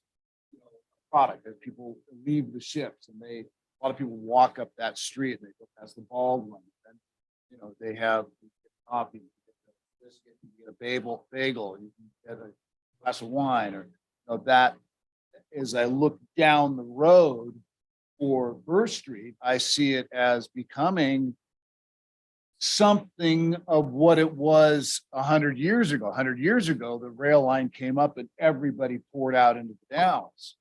product that people leave the ships and a lot of people walk up that street and they go past the Baldwin. And they have coffee, you get a biscuit, you get a bagel, you can get a glass of wine or that. As I look down the road for First Street, I see it as becoming something of what it was 100 years ago. 100 years ago, the rail line came up and everybody poured out into the Downs.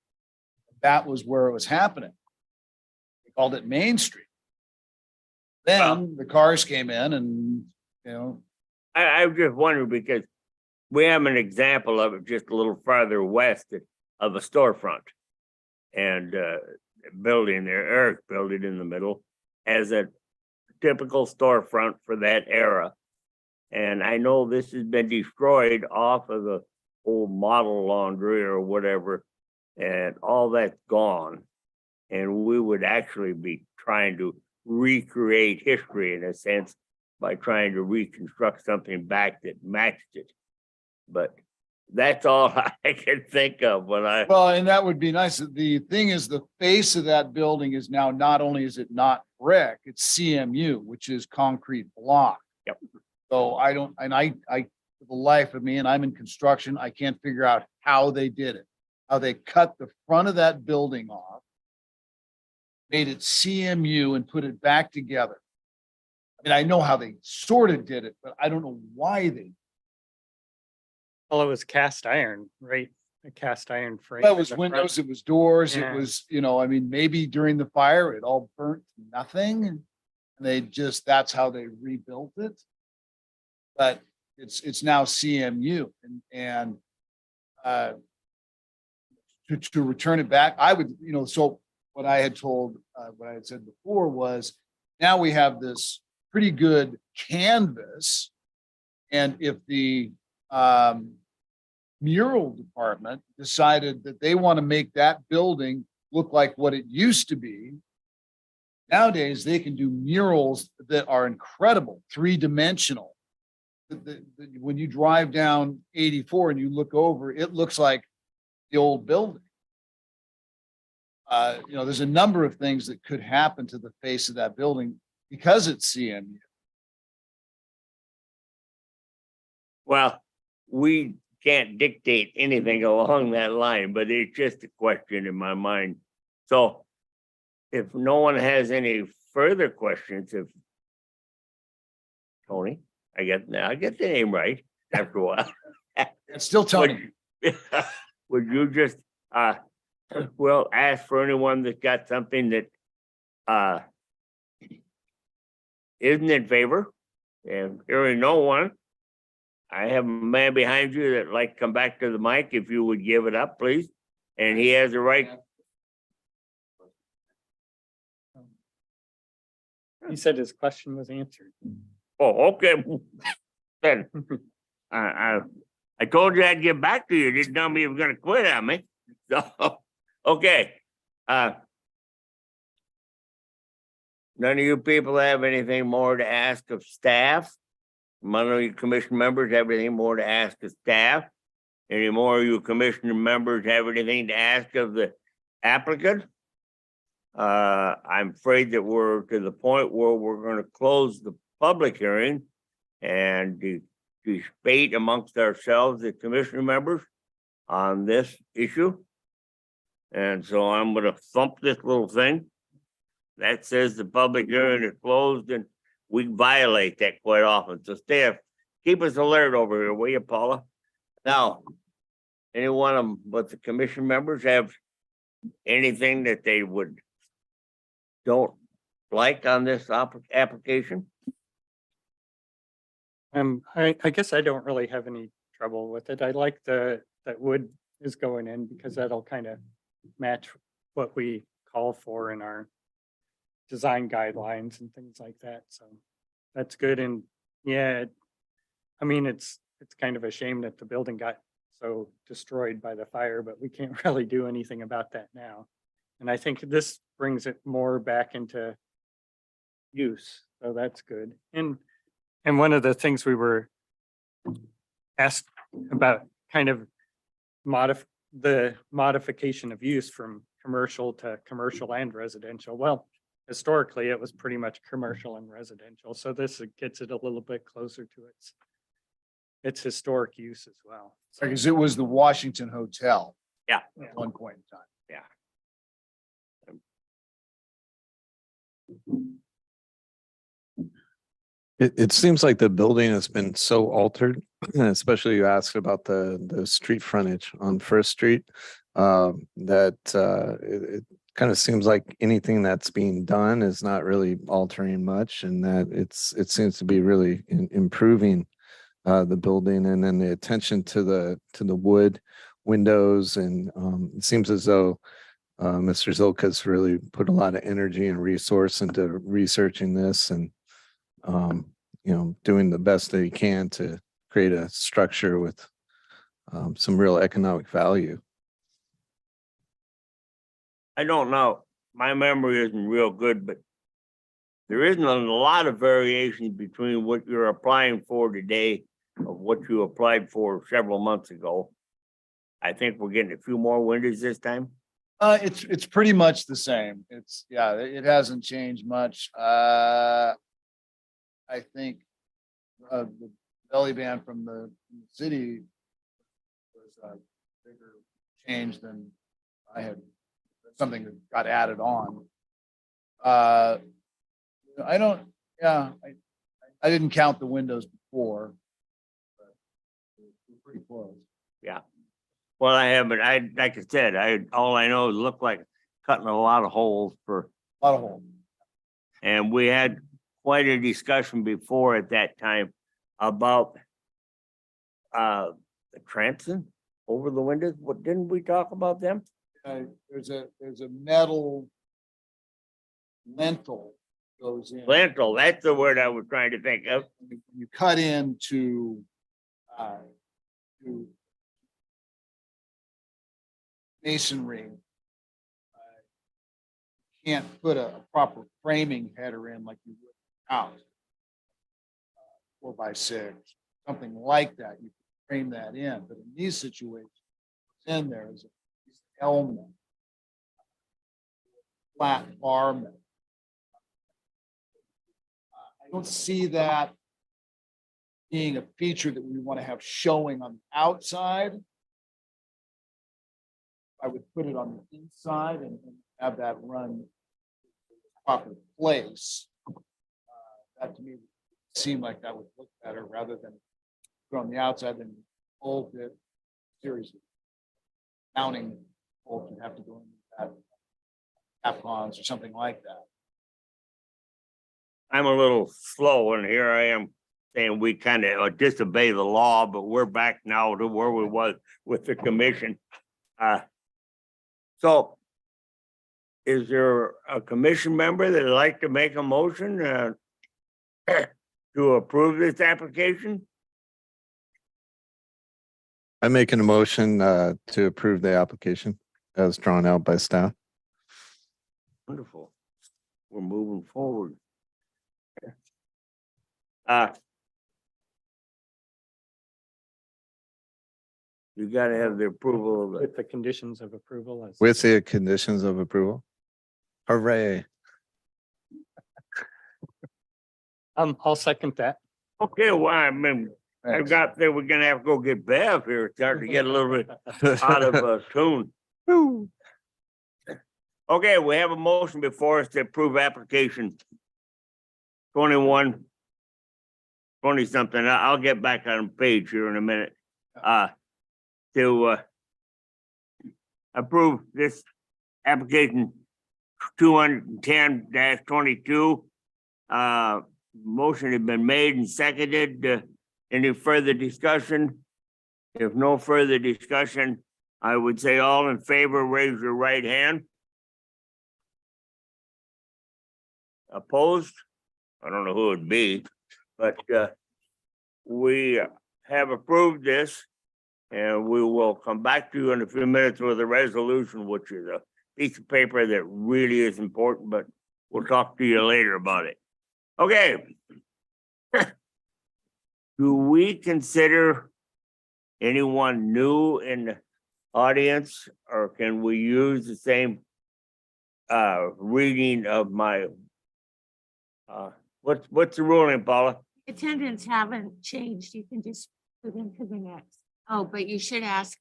That was where it was happening. They called it Main Street. Then the cars came in and, I just wondered because we have an example of it just a little farther west of a storefront. And building there, Eric built it in the middle as a typical storefront for that era. And I know this has been destroyed off of the old model laundry or whatever, and all that's gone. And we would actually be trying to recreate history in a sense by trying to reconstruct something back that matched it. But that's all I can think of when I. well, and that would be nice. The thing is, the face of that building is now, not only is it not brick, it's CMU, which is concrete block. Yep. So I for the life of me, and I'm in construction, I can't figure out how they did it. How they cut the front of that building off, made it CMU and put it back together. I mean, I know how they sort of did it, but I don't know why they. Well, it was cast iron, right? A cast iron frame. That in was the front. windows, it was doors, it Yeah. was, I mean, maybe during the fire, it all burnt to nothing. And they just, that's how they rebuilt it. But it's now CMU and to return it back, I would, so what I had told, what I had said before was, now we have this pretty good canvas. And if the mural department decided that they want to make that building look like what it used to be, nowadays they can do murals that are incredible, three-dimensional. When you drive down 84 and you look over, it looks like the old building. There's a number of things that could happen to the face of that building because it's CMU. Well, we can't dictate anything along that line, but it's just a question in my mind. So if no one has any further questions, Tony, I get the name right after a while. It's still Tony. Would you just, well, ask for anyone that's got something that, isn't in favor? And hearing no one, I have a man behind you that like to come back to the mic, if you would give it up, please. And he has the right. He said his question was answered. Oh, okay. Then, I told you I'd get back to you. You didn't tell me you were gonna quit on me. So, okay. None of you people have anything more to ask of staff? None of you commission members have anything more to ask of staff? Any more of you commission members have anything to ask of the applicant? I'm afraid that we're to the point where we're gonna close the public hearing and debate amongst ourselves, the commissioner members, on this issue. And so I'm gonna thump this little thing that says the public hearing is closed, and we violate that quite often. So staff, keep us alert over here, will you, Paula? Now, any one of them, but the commission members have anything that they don't like on this application? I guess I don't really have any trouble with it. I like that wood is going in because that'll kind of match what we call for in our design guidelines and things like that. So that's good. And yeah, I mean, it's kind of a shame that the building got so destroyed by the fire, but we can't really do anything about that now. And I think this brings it more back into use. So that's good. And one of the things we were asked about kind of the modification of use from commercial to commercial and residential. Well, historically, it was pretty much commercial and residential. So this gets it a little bit closer to its historic use as well. Because it was the Washington Hotel Yeah. at one point in time. It seems like the building has been so altered, especially you asked about the street frontage on First Street. That it kind of seems like anything that's being done is not really altering much, and that it seems to be really improving the building, and then the attention to the wood windows, and it seems as though Mr. Zilka's really put a lot of energy and resource into researching this, and doing the best that he can to create a structure with some real economic value. I don't know. My memory isn't real good, but there isn't a lot of variation between what you're applying for today of what you applied for several months ago. I think we're getting a few more windows this time. It's pretty much the same. It hasn't changed much. I think the belly band from the city was a bigger change than I had, something that got added on. I don't, yeah, I didn't count the windows before. But we're pretty close. Well, I haven't, like I said, all I know is it looked like cutting a lot of holes for, A lot of holes. and we had quite a discussion before at that time about the transom over the windows. What, didn't we talk about them? There's a metal lintel goes in. Lintel, that's the word I was trying to think of. You cut into to masonry. Can't put a proper framing header in like you would out. 4x6, something like that. You can frame that in, but in these situations, what's in there is a element, flat bar metal. I don't see that being a feature that we want to have showing on the outside. I would put it on the inside and have that run proper place. That to me would seem like that would look better rather than go on the outside and hold it series of mounting bolts would have to go into that Capcons or something like that. I'm a little slow and here I am saying we kind of disobey the law, but we're back now to where we was with the commission. So is there a commission member that'd like to make a motion to approve this application? I'm making a motion to approve the application as drawn out by staff. Wonderful. We're moving forward. You gotta have the approval of the, With the conditions of approval as. With the conditions of approval. Hooray. I'll second that. okay, well, I mean, I've got, we're gonna have to go get Bev here, starting to get a little bit out of tune. Okay, we have a motion before us to approve application 20 something. I'll get back on the page here in a minute. To approve this application 210-22. Motion has been made and seconded. Any further discussion? If no further discussion, I would say all in favor, raise your right hand. Opposed? I don't know who it'd be, but we have approved this. And we will come back to you in a few minutes with a resolution, which is a piece of paper that really is important, but we'll talk to you later about it. Okay. Do we consider anyone new in the audience, or can we use the same reading of my what's the ruling, Paula? Attendants haven't changed. You can just put into the next. Oh, but you should ask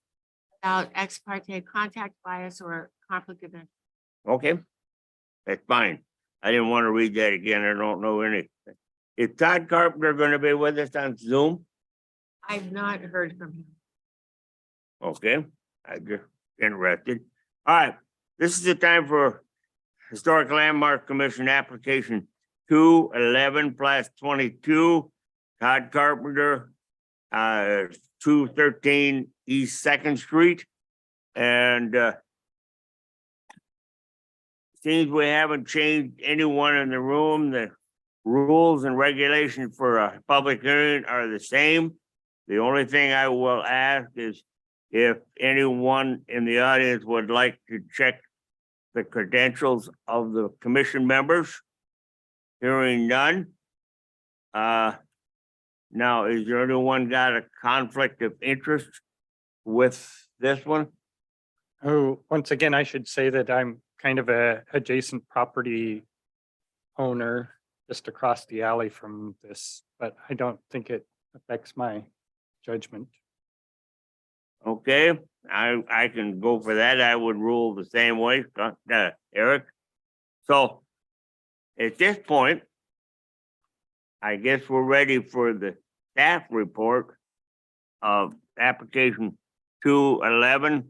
about ex parte contact bias or conflict of interest. Okay, that's fine. I didn't want to read that again. I don't know anything. Is Todd Carpenter going to be with us on Zoom? I've not heard from him. Okay, I'm just interested. All right, this is the time for Historic Landmark Commission application 211/22. Todd Carpenter, 213 East Second Street. And seems we haven't changed anyone in the room. The rules and regulations for a public hearing are the same. The only thing I will ask is if anyone in the audience would like to check the credentials of the commission members. Hearing none. Now, is there anyone got a conflict of interest with this one? Oh, once again, I should say that I'm kind of a adjacent property owner just across the alley from this, but I don't think it affects my judgment. Okay, I can go for that. I would rule the same way, Eric. So at this point, I guess we're ready for the staff report of application 211.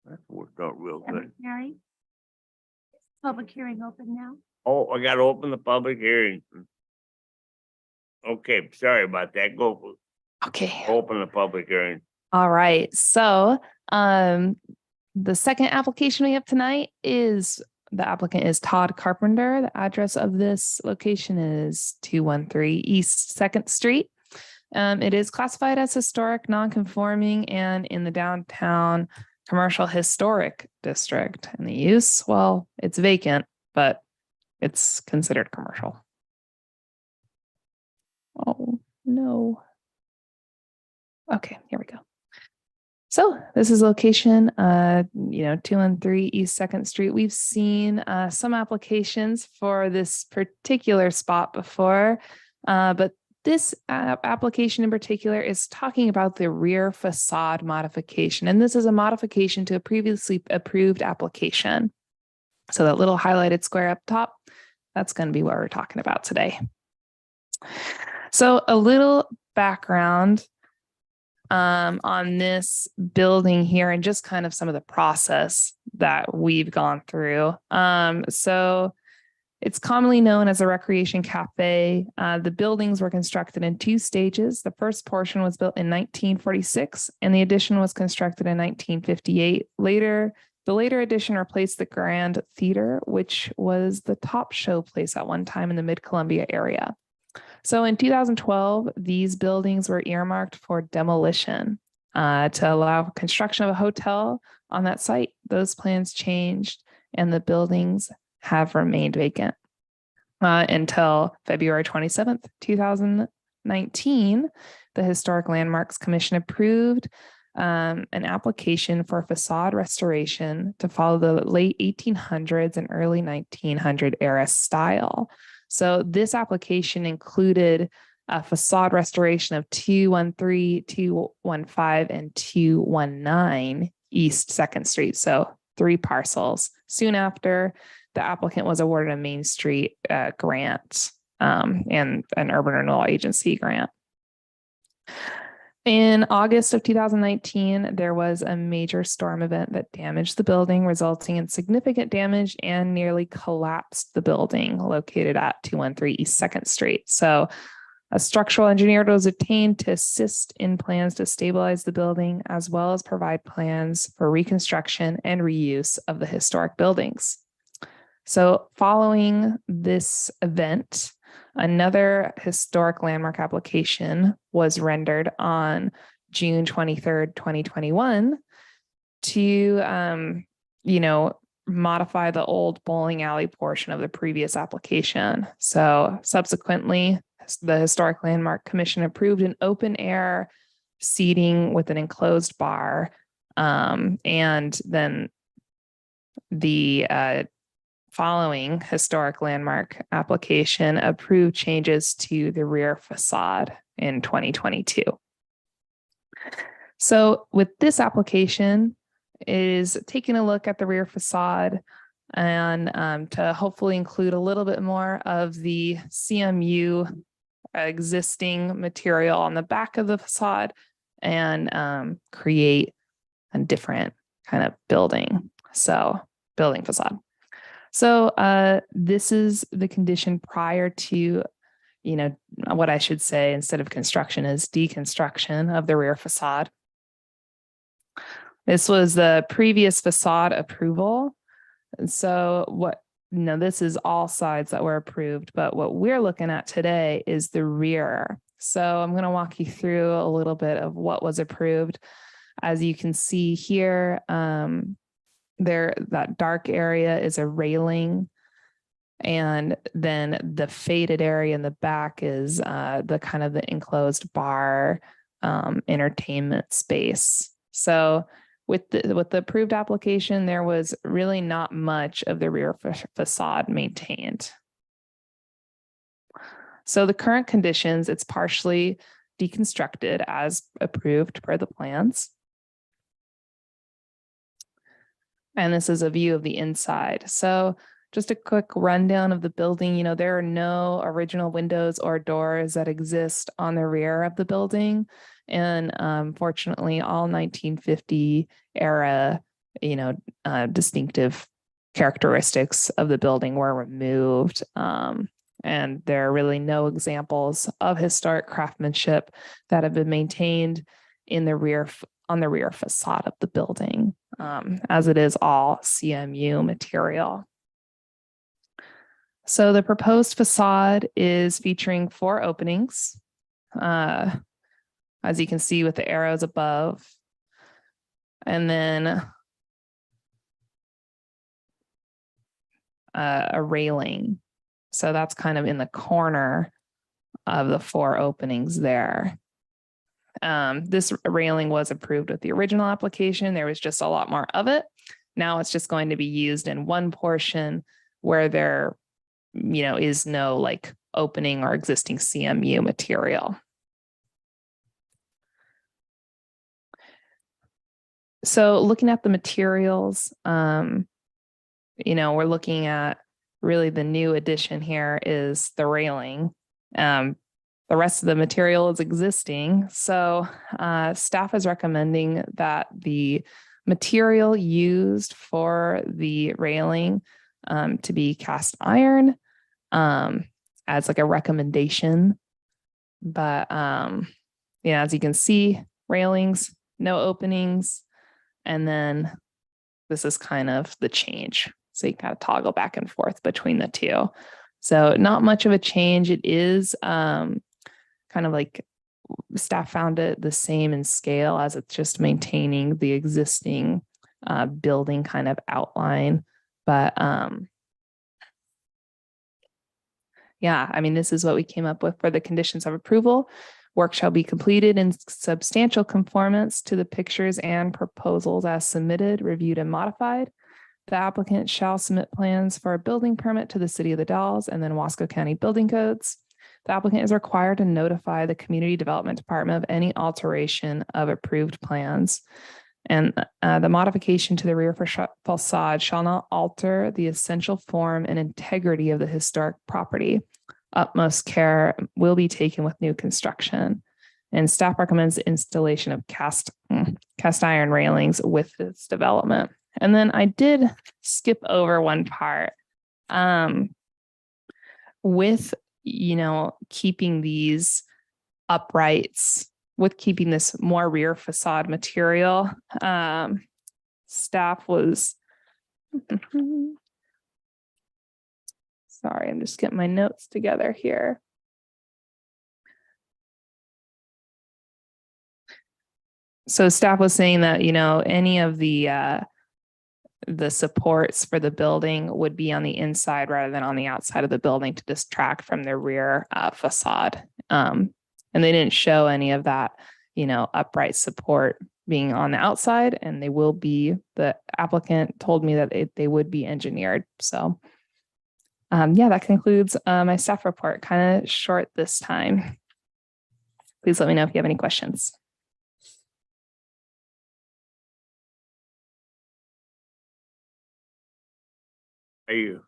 That worked out real good. Mary? Public hearing open now? Oh, I gotta open the public hearing. Okay, sorry about that. Go, Okay. open the public hearing. All right. So the second application we have tonight is the applicant is Todd Carpenter. The address of this location is 213 East 2nd Street. It is classified as historic, non-conforming, and in the downtown commercial historic district. And the use, well, it's vacant, but it's considered commercial. Oh, no. Okay, here we go. So this is location, 213 East 2nd Street. We've seen some applications for this particular spot before, but this application in particular is talking about the rear facade modification. And this is a modification to a previously approved application. So that little highlighted square up top, that's going to be what we're talking about today. So a little background on this building here and just kind of some of the process that we've gone through. So it's commonly known as a recreation cafe. The buildings were constructed in 2 stages. The first portion was built in 1946 and the addition was constructed in 1958. The later addition replaced the Grand Theater, which was the top show place at one time in the Mid-Columbia area. So in 2012, these buildings were earmarked for demolition to allow construction of a hotel on that site. Those plans changed and the buildings have remained vacant until February 27th, 2019. The Historic Landmarks Commission approved an application for facade restoration to follow the late 1800s and early 1900 era style. So this application included a facade restoration of 213, 215, and 219 East 2nd Street. So 3 parcels. Soon after, the applicant was awarded a Main Street grant and an urban renewal agency grant. In August of 2019, there was a major storm event that damaged the building, resulting in significant damage and nearly collapsed the building located at 213 East 2nd Street. So a structural engineer was obtained to assist in plans to stabilize the building, as well as provide plans for reconstruction and reuse of the historic buildings. So following this event, another historic landmark application was rendered on June 23rd, 2021 to, modify the old bowling alley portion of the previous application. So subsequently, the Historic Landmark Commission approved an open air seating with an enclosed bar. And then the following historic landmark application approved changes to the rear facade in 2022. So with this application is taking a look at the rear facade and to hopefully include a little bit more of the CMU existing material on the back of the facade and create a different kind of building facade. So this is the condition prior to, what I should say instead of construction is deconstruction of the rear facade. This was the previous facade approval. And so this is all sides that were approved, but what we're looking at today is the rear. So I'm going to walk you through a little bit of what was approved. As you can see here, that dark area is a railing, and then the faded area in the back is the kind of the enclosed bar entertainment space. So with the approved application, there was really not much of the rear facade maintained. So the current conditions, it's partially deconstructed as approved per the plans. And this is a view of the inside. So just a quick rundown of the building. There are no original windows or doors that exist on the rear of the building. And fortunately, all 1950 era, distinctive characteristics of the building were removed. And there are really no examples of historic craftsmanship that have been maintained in the rear on the rear facade of the building, as it is all CMU material. So the proposed facade is featuring 4 openings, as you can see with the arrows above. And then a railing. So that's kind of in the corner of the 4 openings there. This railing was approved with the original application. There was just a lot more of it. Now it's just going to be used in one portion where there, is no like opening or existing CMU material. So looking at the materials, we're looking at really the new addition here is the railing. The rest of the material is existing. So staff is recommending that the material used for the railing to be cast iron as like a recommendation. But as you can see, railings, no openings. And then this is kind of the change. So you kind of toggle back and forth between the two. So not much of a change. It is kind of like staff found it the same in scale as it's just maintaining the existing building kind of outline. But this is what we came up with for the conditions of approval. Work shall be completed in substantial conformance to the pictures and proposals as submitted, reviewed, and modified. The applicant shall submit plans for a building permit to the City of the Dalles and then Wasco County building codes. The applicant is required to notify the Community Development Department of any alteration of approved plans. And the modification to the rear facade shall not alter the essential form and integrity of the historic property. Utmost care will be taken with new construction. And staff recommends the installation of cast iron railings with this development. And then I did skip over one part with, keeping these uprights, with keeping this more rear facade material. Staff was, sorry, I'm just getting my notes together here. So staff was saying that, any of the supports for the building would be on the inside rather than on the outside of the building to distract from the rear facade. And they didn't show any of that, upright support being on the outside, and they will be, the applicant told me that they would be engineered. So that concludes my staff report, kind of short this time. Please let me know if you have any questions. Are you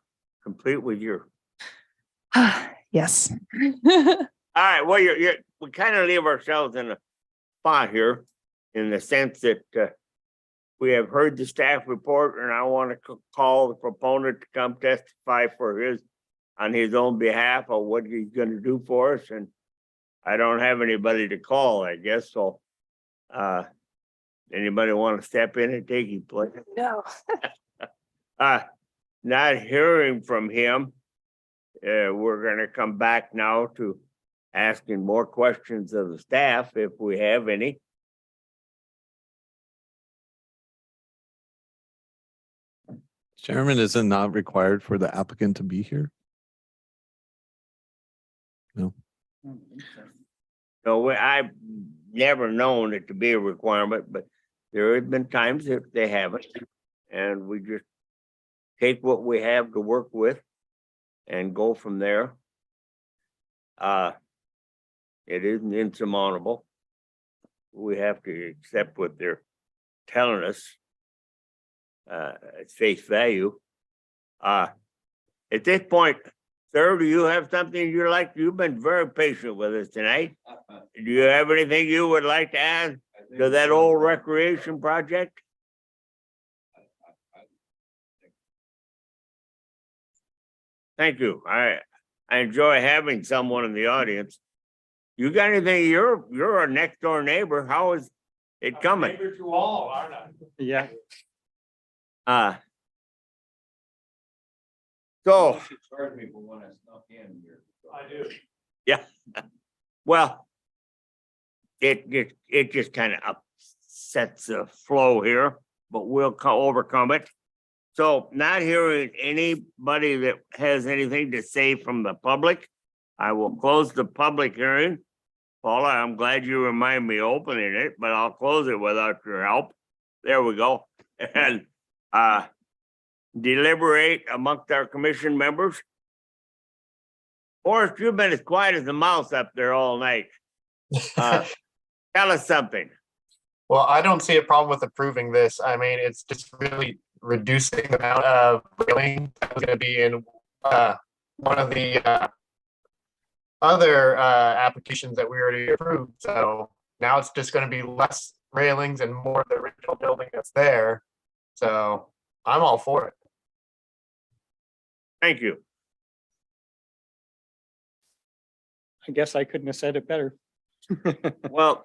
complete with your? Yes. All right, well, we kind of leave ourselves in a spot here in the sense that we have heard the staff report, and I want to call the proponent to come testify on his own behalf of what he's going to do for us. And I don't have anybody to call, I guess. So anybody want to step in and take his place? No. Not hearing from him, we're going to come back now to asking more questions of the staff if we have any. Chairman, is it not required for the applicant to be here? No. So I've never known it to be a requirement, but there have been times that they haven't. And we just take what we have to work with and go from there. It isn't insurmountable. We have to accept what they're telling us. At face value. At this point, sir, do you have something you've been very patient with us tonight. Do you have anything you would like to add to that old recreation project? Thank you. I enjoy having someone in the audience. You got anything? You're a next door neighbor. How is it coming? Neighbor to all, aren't I? Yeah. So, I do. yeah, well, it just kind of upsets the flow here, but we'll overcome it. So not hearing anybody that has anything to say from the public, I will close the public hearing. Paula, I'm glad you remind me opening it, but I'll close it without your help. There we go. And deliberate amongst our commission members. Forrest, you've been as quiet as a mouse up there all night. Tell us something. Well, I don't see a problem with approving this. I mean, it's just really reducing the amount of railing that was going to be in one of the other applications that we already approved. So now it's just going to be less railings and more of the original building that's there. So I'm all for it. Thank you. I guess I couldn't have said it better. Well,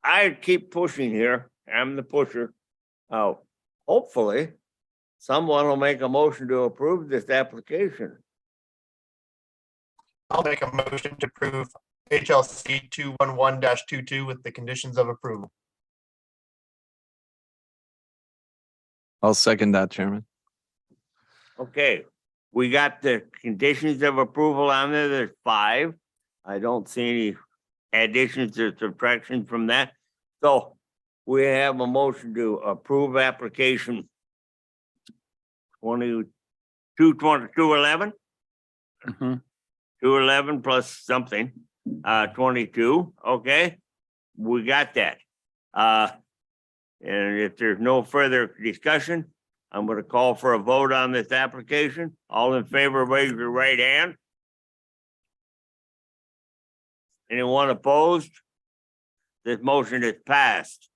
I keep pushing here. I'm the pusher. Hopefully, someone will make a motion to approve this application. I'll make a motion to approve HLC 211-22 with the conditions of approval. I'll second that, Chairman. Okay, we got the conditions of approval on there. There's 5. I don't see any additions or subtractions from that. So we have a motion to approve application 211. Mhm. 211 plus something, 22, okay? We got that. And if there's no further discussion, I'm gonna call for a vote on this application. All in favor, raise your right hand. Anyone opposed? This motion is passed.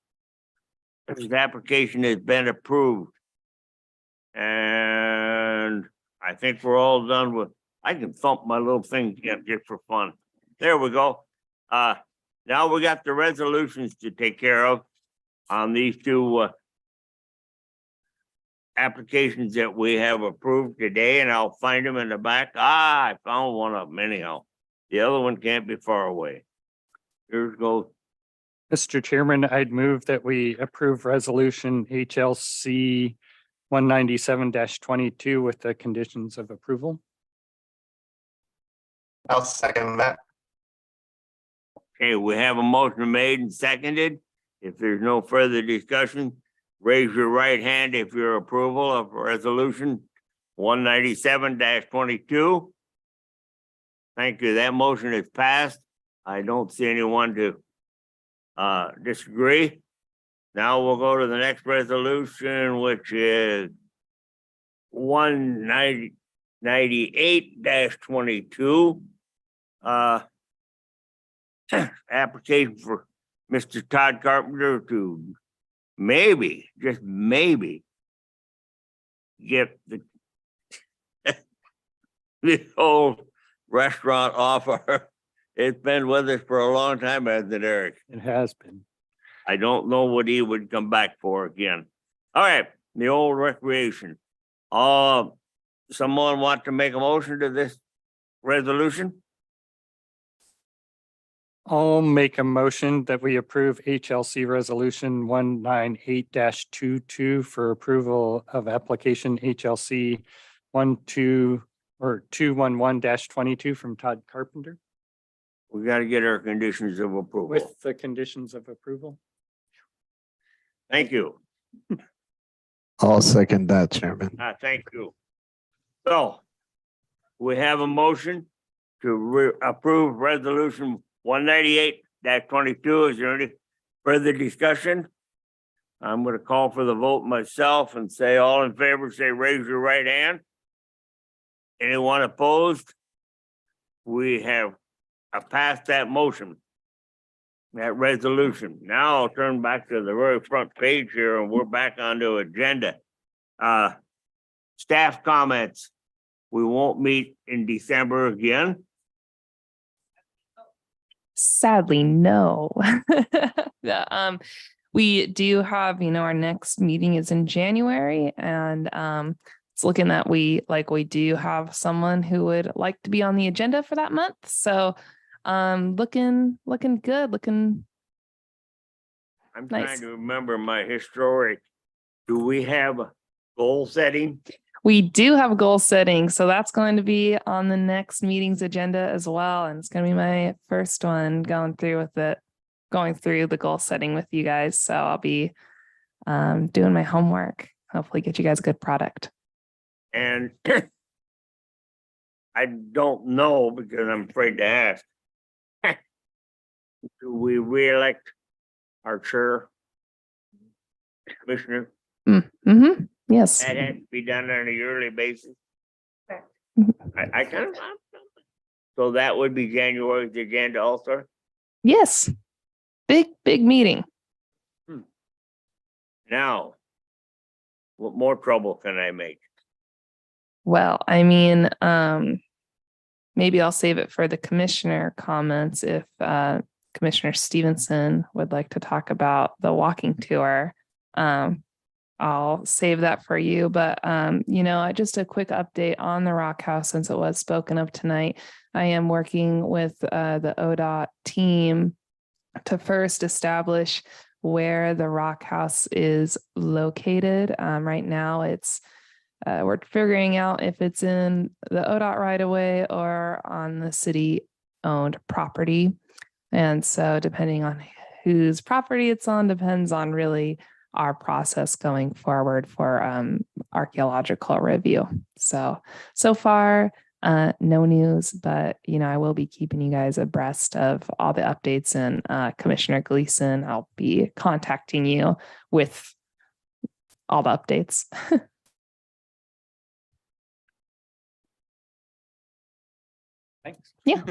This application has been approved. And I think we're all done with, I can thump my little thing again just for fun. There we go. Now we got the resolutions to take care of on these 2 applications that we have approved today, and I'll find them in the back. I found one of them anyhow. The other one can't be far away. Here's goes. Mr. Chairman, I'd move that we approve resolution HLC 197-22 with the conditions of approval. I'll second that. Okay, we have a motion made and seconded. If there's no further discussion, raise your right hand if your approval of resolution 197-22. Thank you. That motion is passed. I don't see anyone to disagree. Now we'll go to the next resolution, which is 198-22. Application for Mr. Todd Carpenter to maybe, just maybe, get the old restaurant off our, it's been with us for a long time, hasn't it, Eric? It has been. I don't know what he would come back for again. All right, the old recreation. Someone want to make a motion to this resolution? I'll make a motion that we approve HLC resolution 198-22 for approval of application HLC 211-22 from Todd Carpenter We got to get our conditions of approval. with the conditions of approval. Thank you. I'll second that, Chairman. Thank you. So we have a motion to approve resolution 198-22, is there any further discussion? I'm gonna call for the vote myself and say all in favor, say raise your right hand. Anyone opposed? We have passed that motion. That resolution. Now I'll turn back to the very front page here and we're back onto agenda. Staff comments. We won't meet in December again. Sadly, no. Yeah, we do have, our next meeting is in January, and it's looking that we do have someone who would like to be on the agenda for that month. So looking good, looking I'm Nice. trying to remember my historic. Do we have a goal setting? We do have goal setting, so that's going to be on the next meeting's agenda as well. And it's going to be my first one going through the goal setting with you guys. So I'll be doing my homework, hopefully get you guys a good product. And I don't know because I'm afraid to ask. Do we reelect our chair? Commissioner, Mm-hmm. Yes. that has to be done on a yearly basis. I kind of. So that would be January's agenda also. Yes. Big meeting. Now, what more trouble can I make? Well, I mean, maybe I'll save it for the commissioner comments if Commissioner Stevenson would like to talk about the walking tour. I'll save that for you. But, just a quick update on the Rock House since it was spoken of tonight. I am working with the ODOT team to first establish where the Rock House is located. Right now, we're figuring out if it's in the ODOT right of way or on the city-owned property. And so depending on whose property it's on depends on really our process going forward for archaeological review. So far, no news, but I will be keeping you guys abreast of all the updates. And Commissioner Gleason, I'll be contacting you with all the updates. Thanks. Yeah.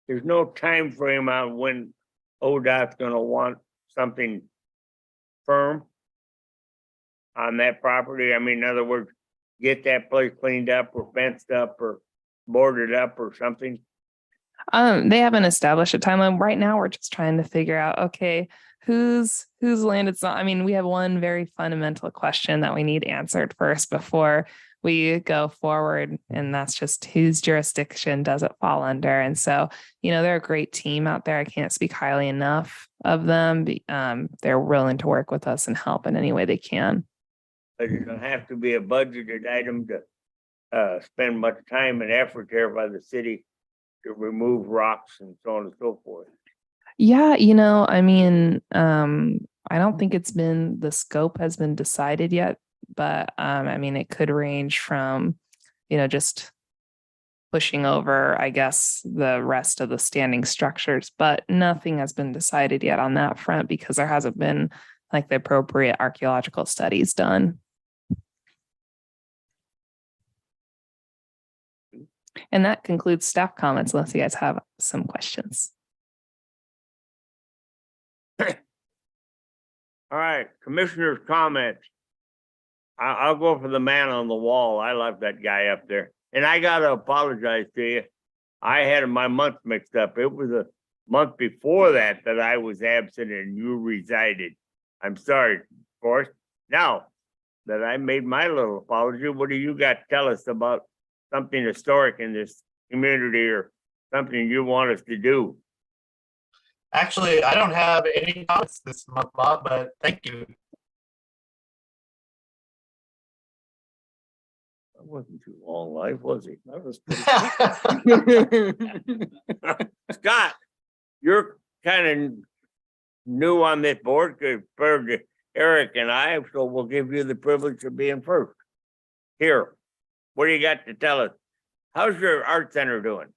There's no time frame on when ODOT's gonna want something firm on that property. I mean, in other words, get that place cleaned up or fenced up or boarded up or something. They haven't established a timeline. Right now, we're just trying to figure out, okay, whose land it's not. I mean, we have one very fundamental question that we need answered first before we go forward, and that's just whose jurisdiction does it fall under. And so, they're a great team out there. I can't speak highly enough of them. They're willing to work with us and help in any way they can. But it's gonna have to be a budgeted item to spend much time and effort there by the city to remove rocks and so on and so forth. Yeah, I mean, I don't think the scope has been decided yet, but I mean, it could range from, just pushing over, I guess, the rest of the standing structures, but nothing has been decided yet on that front because there hasn't been the appropriate archaeological studies done. And that concludes staff comments, unless you guys have some questions. All right, commissioner's comments. I'll go for the man on the wall. I love that guy up there. And I gotta apologize to you. I had my month mixed up. It was a month before that I was absent and you resided. I'm sorry, Forrest. Now that I made my little apology, what do you got to tell us about something historic in this community or something you want us to do? Actually, I don't have any comments this month, Bob, but thank you. That wasn't too long life, was it? That was Scott, you're kind of new on this board compared to Eric and I, so we'll give you the privilege of being first. Here, what do you got to tell us? How's your art center doing?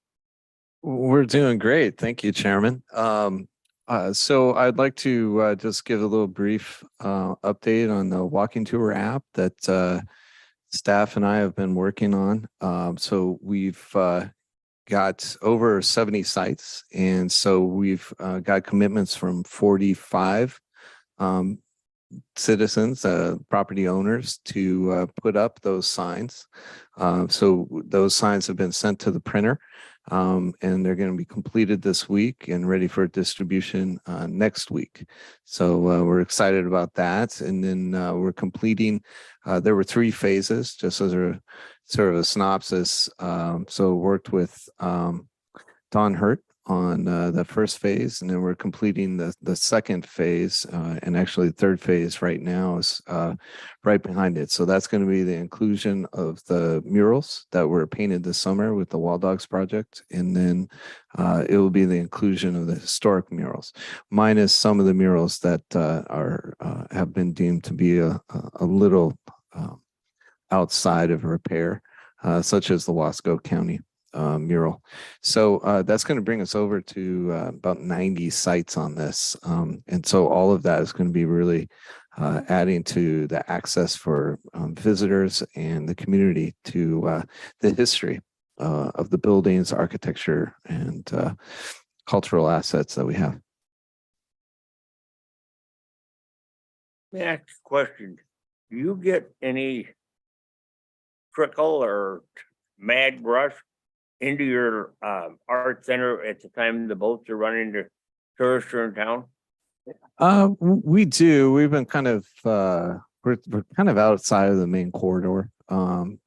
We're doing great. Thank you, Chairman. So I'd like to just give a little brief update on the walking tour app that staff and I have been working on. So we've got over 70 sites, and so we've got commitments from 45 citizens, property owners, to put up those signs. So those signs have been sent to the printer, and they're going to be completed this week and ready for distribution next week. So we're excited about that. And then we're completing, there were 3 phases, just as a sort of a synopsis. So worked with Don Hurt on the first phase, and then we're completing the second phase, and actually the third phase right now is right behind it. So that's going to be the inclusion of the murals that were painted this summer with the Wild Dogs project, and then it will be the inclusion of the historic murals, minus some of the murals that have been deemed to be a little outside of repair, such as the Wasco County mural. So that's going to bring us over to about 90 sites on this. And so all of that is going to be really adding to the access for visitors and the community to the history of the buildings, architecture, and cultural assets that we have. Let me ask you a question. Do you get any trickle or mad brush into your art center at the time the boats are running to tourists are in town? We do. We've been kind of we're kind of outside of the main corridor.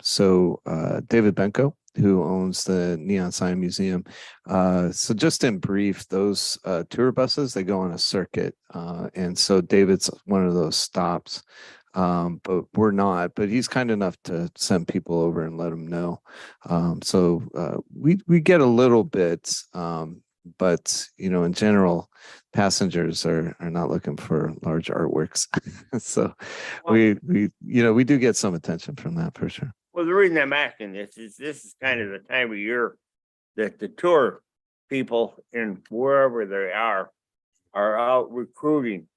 So David Benko, who owns the Neon Sign Museum. So just in brief, those tour buses, they go on a circuit. And so David's one of those stops. But we're not, but he's kind enough to send people over and let them know. So we get a little bit, but in general, passengers are not looking for large artworks. So we do get some attention from that for sure. Well, the reason I'm asking this is kind of the time of year that the tour people in wherever they are out recruiting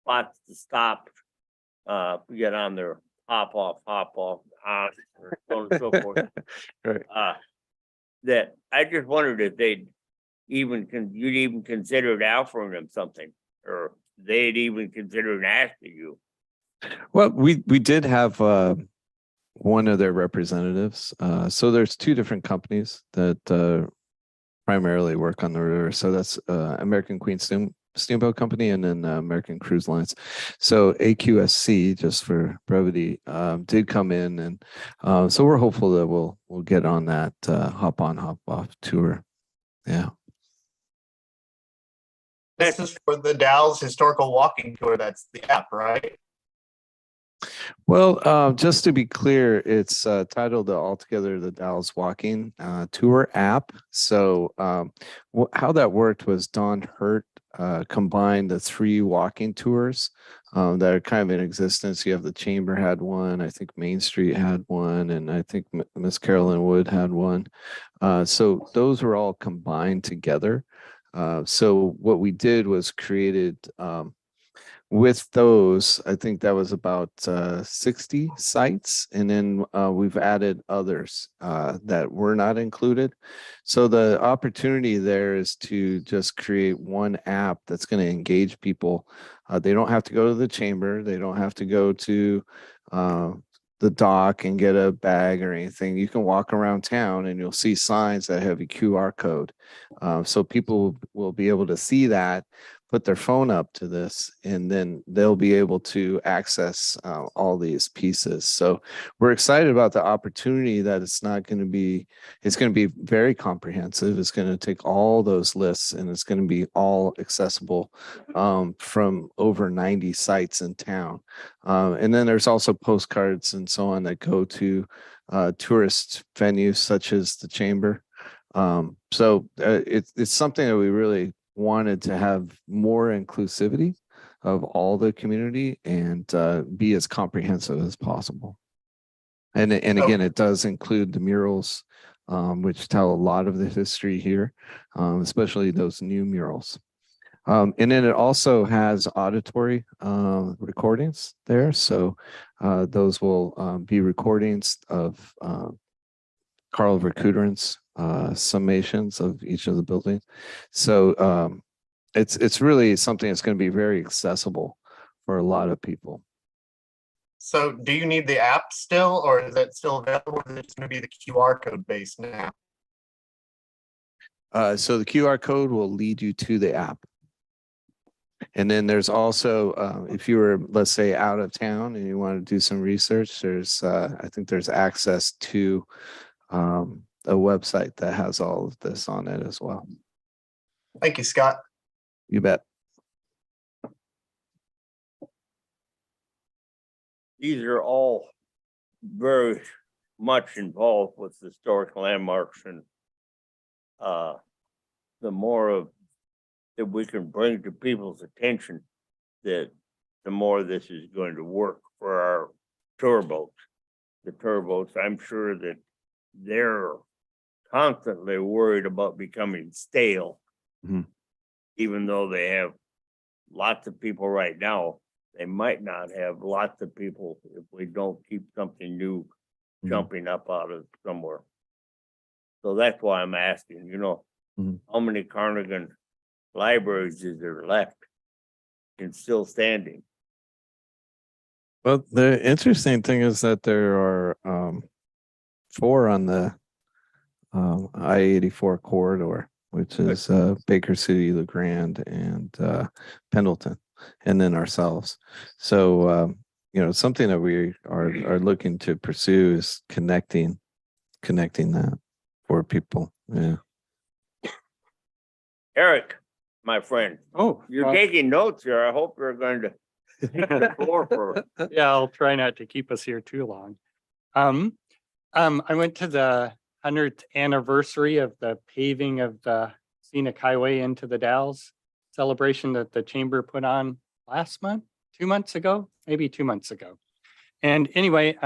spots to stop, get on their hop off, so on and so forth. Right. That I just wondered if you'd even considered offering them something, or they'd even considered asking you. Well, we did have one of their representatives. So there's 2 different companies that primarily work on the river. So that's American Queen Steamboat Company and then American Cruise Lines. So AQSC, just for brevity, did come in, and so we're hopeful that we'll get on that hop on, hop off tour. Yeah. This is for the Dalles Historical Walking Tour. That's the app, right? Well, just to be clear, it's titled Altogether the Dalles Walking Tour app. So how that worked was Don Hurt combined the 3 walking tours that are kind of in existence. You have the Chamber had one, I think Main Street had one, and I think Miss Carolyn Wood had one. So those were all combined together. So what we did was created with those, I think that was about 60 sites, and then we've added others that were not included. So the opportunity there is to just create one app that's going to engage people. They don't have to go to the chamber. They don't have to go to the dock and get a bag or anything. You can walk around town and you'll see signs that have a QR code. So people will be able to see that, put their phone up to this, and then they'll be able to access all these pieces. So we're excited about the opportunity that it's going to be very comprehensive. It's going to take all those lists, and it's going to be all accessible from over 90 sites in town. And then there's also postcards and so on that go to tourist venues such as the Chamber. So it's something that we really wanted to have more inclusivity of all the community and be as comprehensive as possible. And again, it does include the murals which tell a lot of the history here, especially those new murals. And then it also has auditory recordings there. So those will be recordings of Carl Verkuteren's summations of each of the buildings. So it's really something that's going to be very accessible for a lot of people. So do you need the app still, or is it still available? Or is it just going to be the QR code based now? So the QR code will lead you to the app. And then there's also, if you were, let's say, out of town and you want to do some research, there's, I think there's access to a website that has all of this on it as well. Thank you, Scott. You bet. These are all very much involved with historic landmarks, and the more of that we can bring to people's attention, that the more this is going to work for our tour boats. The tour boats, I'm sure that they're constantly worried about becoming stale. Mhm. Even though they have lots of people right now, they might not have lots of people if we don't keep something new Mhm. jumping up out of somewhere. So that's why I'm asking, Mhm. how many Carnegie libraries is there left and still standing? Well, the interesting thing is that there are 4 on the I-84 corridor, which is Baker City, LeGrand, and Pendleton, and then ourselves. So something that we are looking to pursue is connecting that for people. Yeah. Eric, my friend, Oh, you're well, taking notes here. I hope you're going to take the floor for yeah, I'll try not to keep us here too long. I went to the 100th anniversary of the paving of the scenic highway into the Dalles celebration that the chamber put on last month, 2 months ago, maybe 2 months ago. And anyway,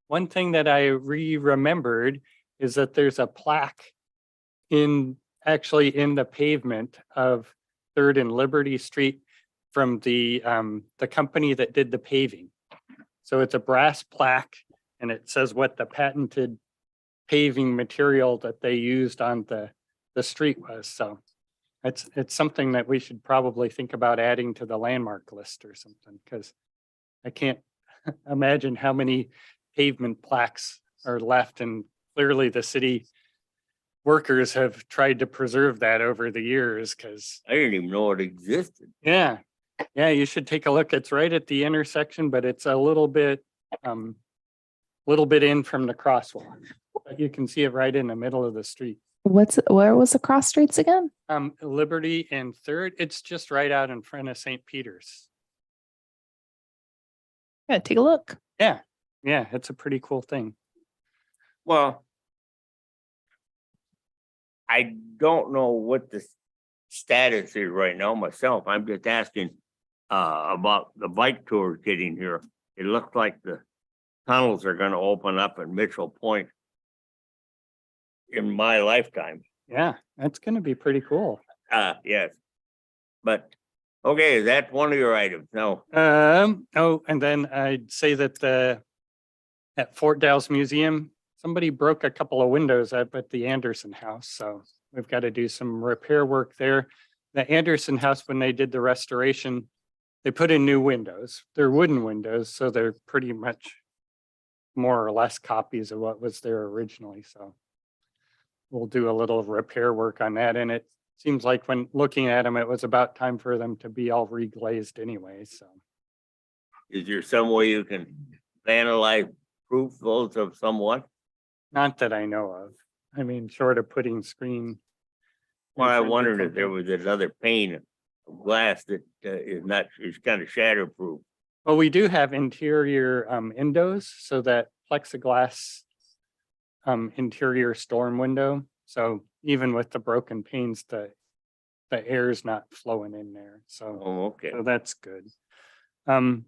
one thing that I remembered is that there's a plaque actually in the pavement of 3rd and Liberty Street from the company that did the paving. So it's a brass plaque and it says what the patented paving material that they used on the street was. So it's something that we should probably think about adding to the landmark list or something, because I can't imagine how many pavement plaques are left, and clearly the city workers have tried to preserve that over the years, because I didn't even know it existed. yeah, you should take a look. It's right at the intersection, but it's a little bit in from the crosswalk. But you can see it right in the middle of the street. Where was the cross streets again? Liberty and 3rd, it's just right out in front of St. Peter's. Yeah, take a look. Yeah, it's a pretty cool thing. Well, I don't know what the status is right now myself. I'm just asking about the bike tours getting here. It looks like the tunnels are going to open up in Mitchell Point in my lifetime. Yeah, that's gonna be pretty cool. Yes. But, okay, that's one of your items. No, And then I'd say that at Fort Dalles Museum, somebody broke a couple of windows up at the Anderson House, so we've got to do some repair work there. The Anderson House, when they did the restoration, they put in new windows. They're wooden windows, so they're pretty much more or less copies of what was there originally, so we'll do a little repair work on that, and it seems like when looking at them, it was about time for them to be all reglazed anyway, so. is there some way you can vandalize proof those of someone? Not that I know of. I mean, short of putting screen. Well, I infringement wondered if something. there was another pane of glass that is kind of shatterproof. Well, we do have interior windows, so that plexiglass interior storm window. So even with the broken panes, the air's not flowing in there. So, Oh, okay. so that's good. And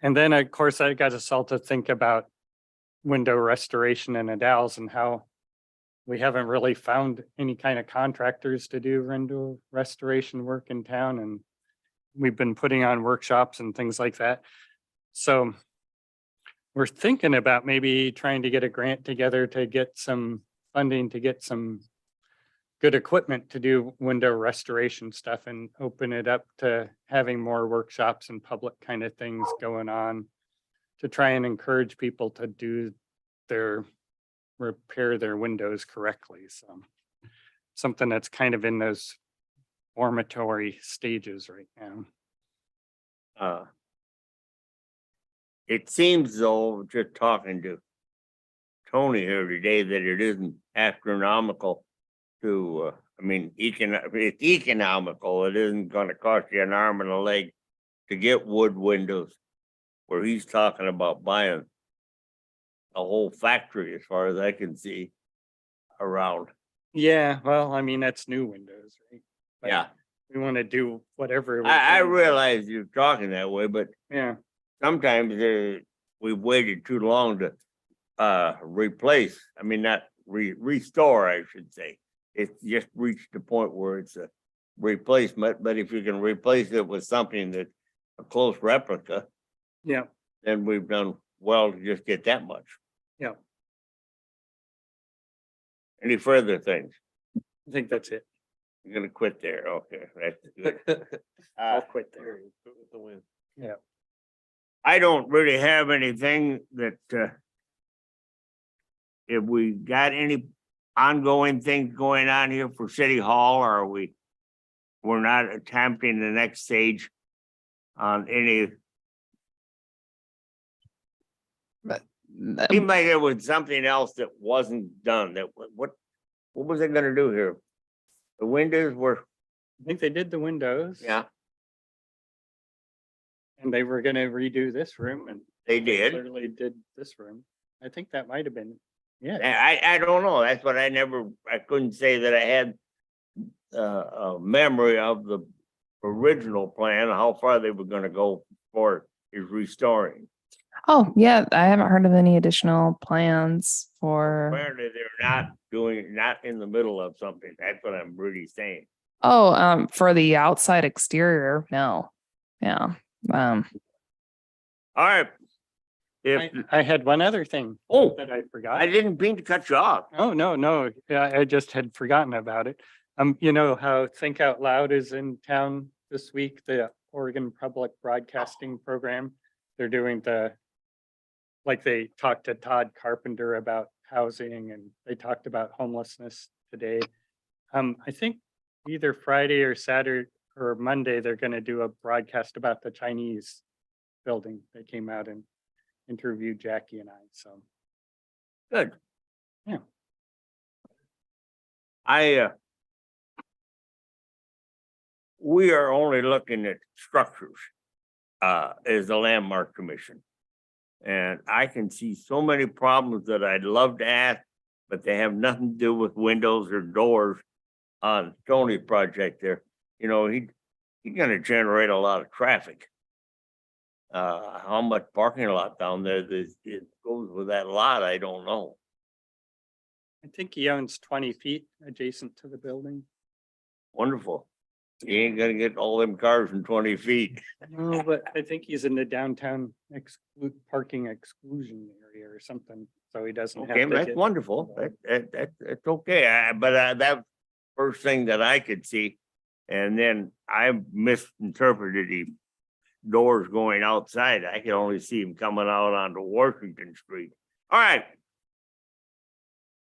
then of course I got us all to think about window restoration in the Dalles and how we haven't really found any kind of contractors to do window restoration work in town, and we've been putting on workshops and things like that. So we're thinking about maybe trying to get a grant together to get some funding to get some good equipment to do window restoration stuff and open it up to having more workshops and public kind of things going on to try and encourage people to do repair their windows correctly. So something that's kind of in those formatory stages right now. It seems though, just talking to Tony here today, that it isn't astronomical to, I mean, it's economical. It isn't gonna cost you an arm and a leg to get wood windows, where he's talking about buying a whole factory, as far as I can see, around. Yeah, well, I mean, that's new windows, right? But Yeah, we want to do whatever. we I can. realize you're talking that way, but Yeah, sometimes we've waited too long to replace, I mean, not restore, I should say. It's just reached the point where it's a replacement, but if you can replace it with something that's a close replica, yeah, then we've done well to just get that much. yeah. Any further things? I think that's it. You're gonna quit there, okay, that's good. I'll quit there. With the wind. I don't really have anything that, if we got any ongoing things going on here for City Hall, or we're not attempting the next stage on any, seemed like there was something else that wasn't done, that, what was it gonna do here? The windows were, I think they did the windows. yeah, And they were gonna redo this room and they did. clearly did this room. I think that might have been, yeah. I don't know, that's what I couldn't say that I had a memory of the original plan, how far they were gonna go for is restoring. Oh, yeah, I haven't heard of any additional plans for, Apparently they're not in the middle of something, that's what I'm really saying. for the outside exterior, no. Yeah. All right. If, I had one other thing oh, that I forgot. I didn't mean to cut you off. Oh, no, yeah, I just had forgotten about it. You know how Think Out Loud is in town this week, the Oregon Public Broadcasting Program. They're doing they talked to Todd Carpenter about housing, and they talked about homelessness today. I think either Friday or Saturday or Monday, they're gonna do a broadcast about the Chinese building. They came out and interviewed Jackie and I, so. Good. Yeah. We are only looking at structures, as the landmark commission. And I can see so many problems that I'd love to ask, but they have nothing to do with windows or doors on Tony project there. You know, he's gonna generate a lot of traffic. How much parking lot down there it goes with that lot, I don't know. I think he owns 20 feet adjacent to the building. Wonderful. You ain't gonna get all them cars in 20 feet. No, but I think he's in the downtown parking exclusion area or something, so he doesn't have Okay, to that's get. wonderful. That's okay. But that first thing that I could see. And then I misinterpreted the doors going outside. I could only see him coming out onto Washington Street. All right.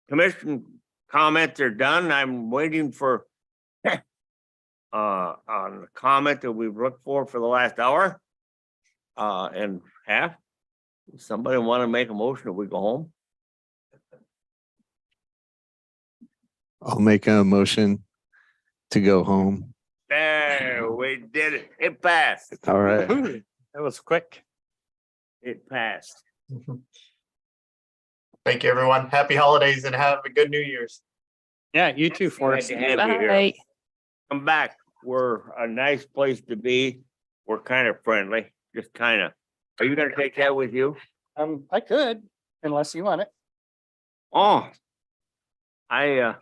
Commission comments are done. I'm waiting for on the comment that we've looked for the last hour and half. Somebody want to make a motion that we go home? I'll make a motion to go home. There, we did it. It passed. All right. That was quick. It passed. Thank you, everyone. Happy holidays and have a good New Year's. Yeah, you too, Forrest. Glad to have you here. Bye. Come back. We're a nice place to be. We're kind of friendly, just kind of. Are you gonna take that with you? I could, unless you want it. Oh, I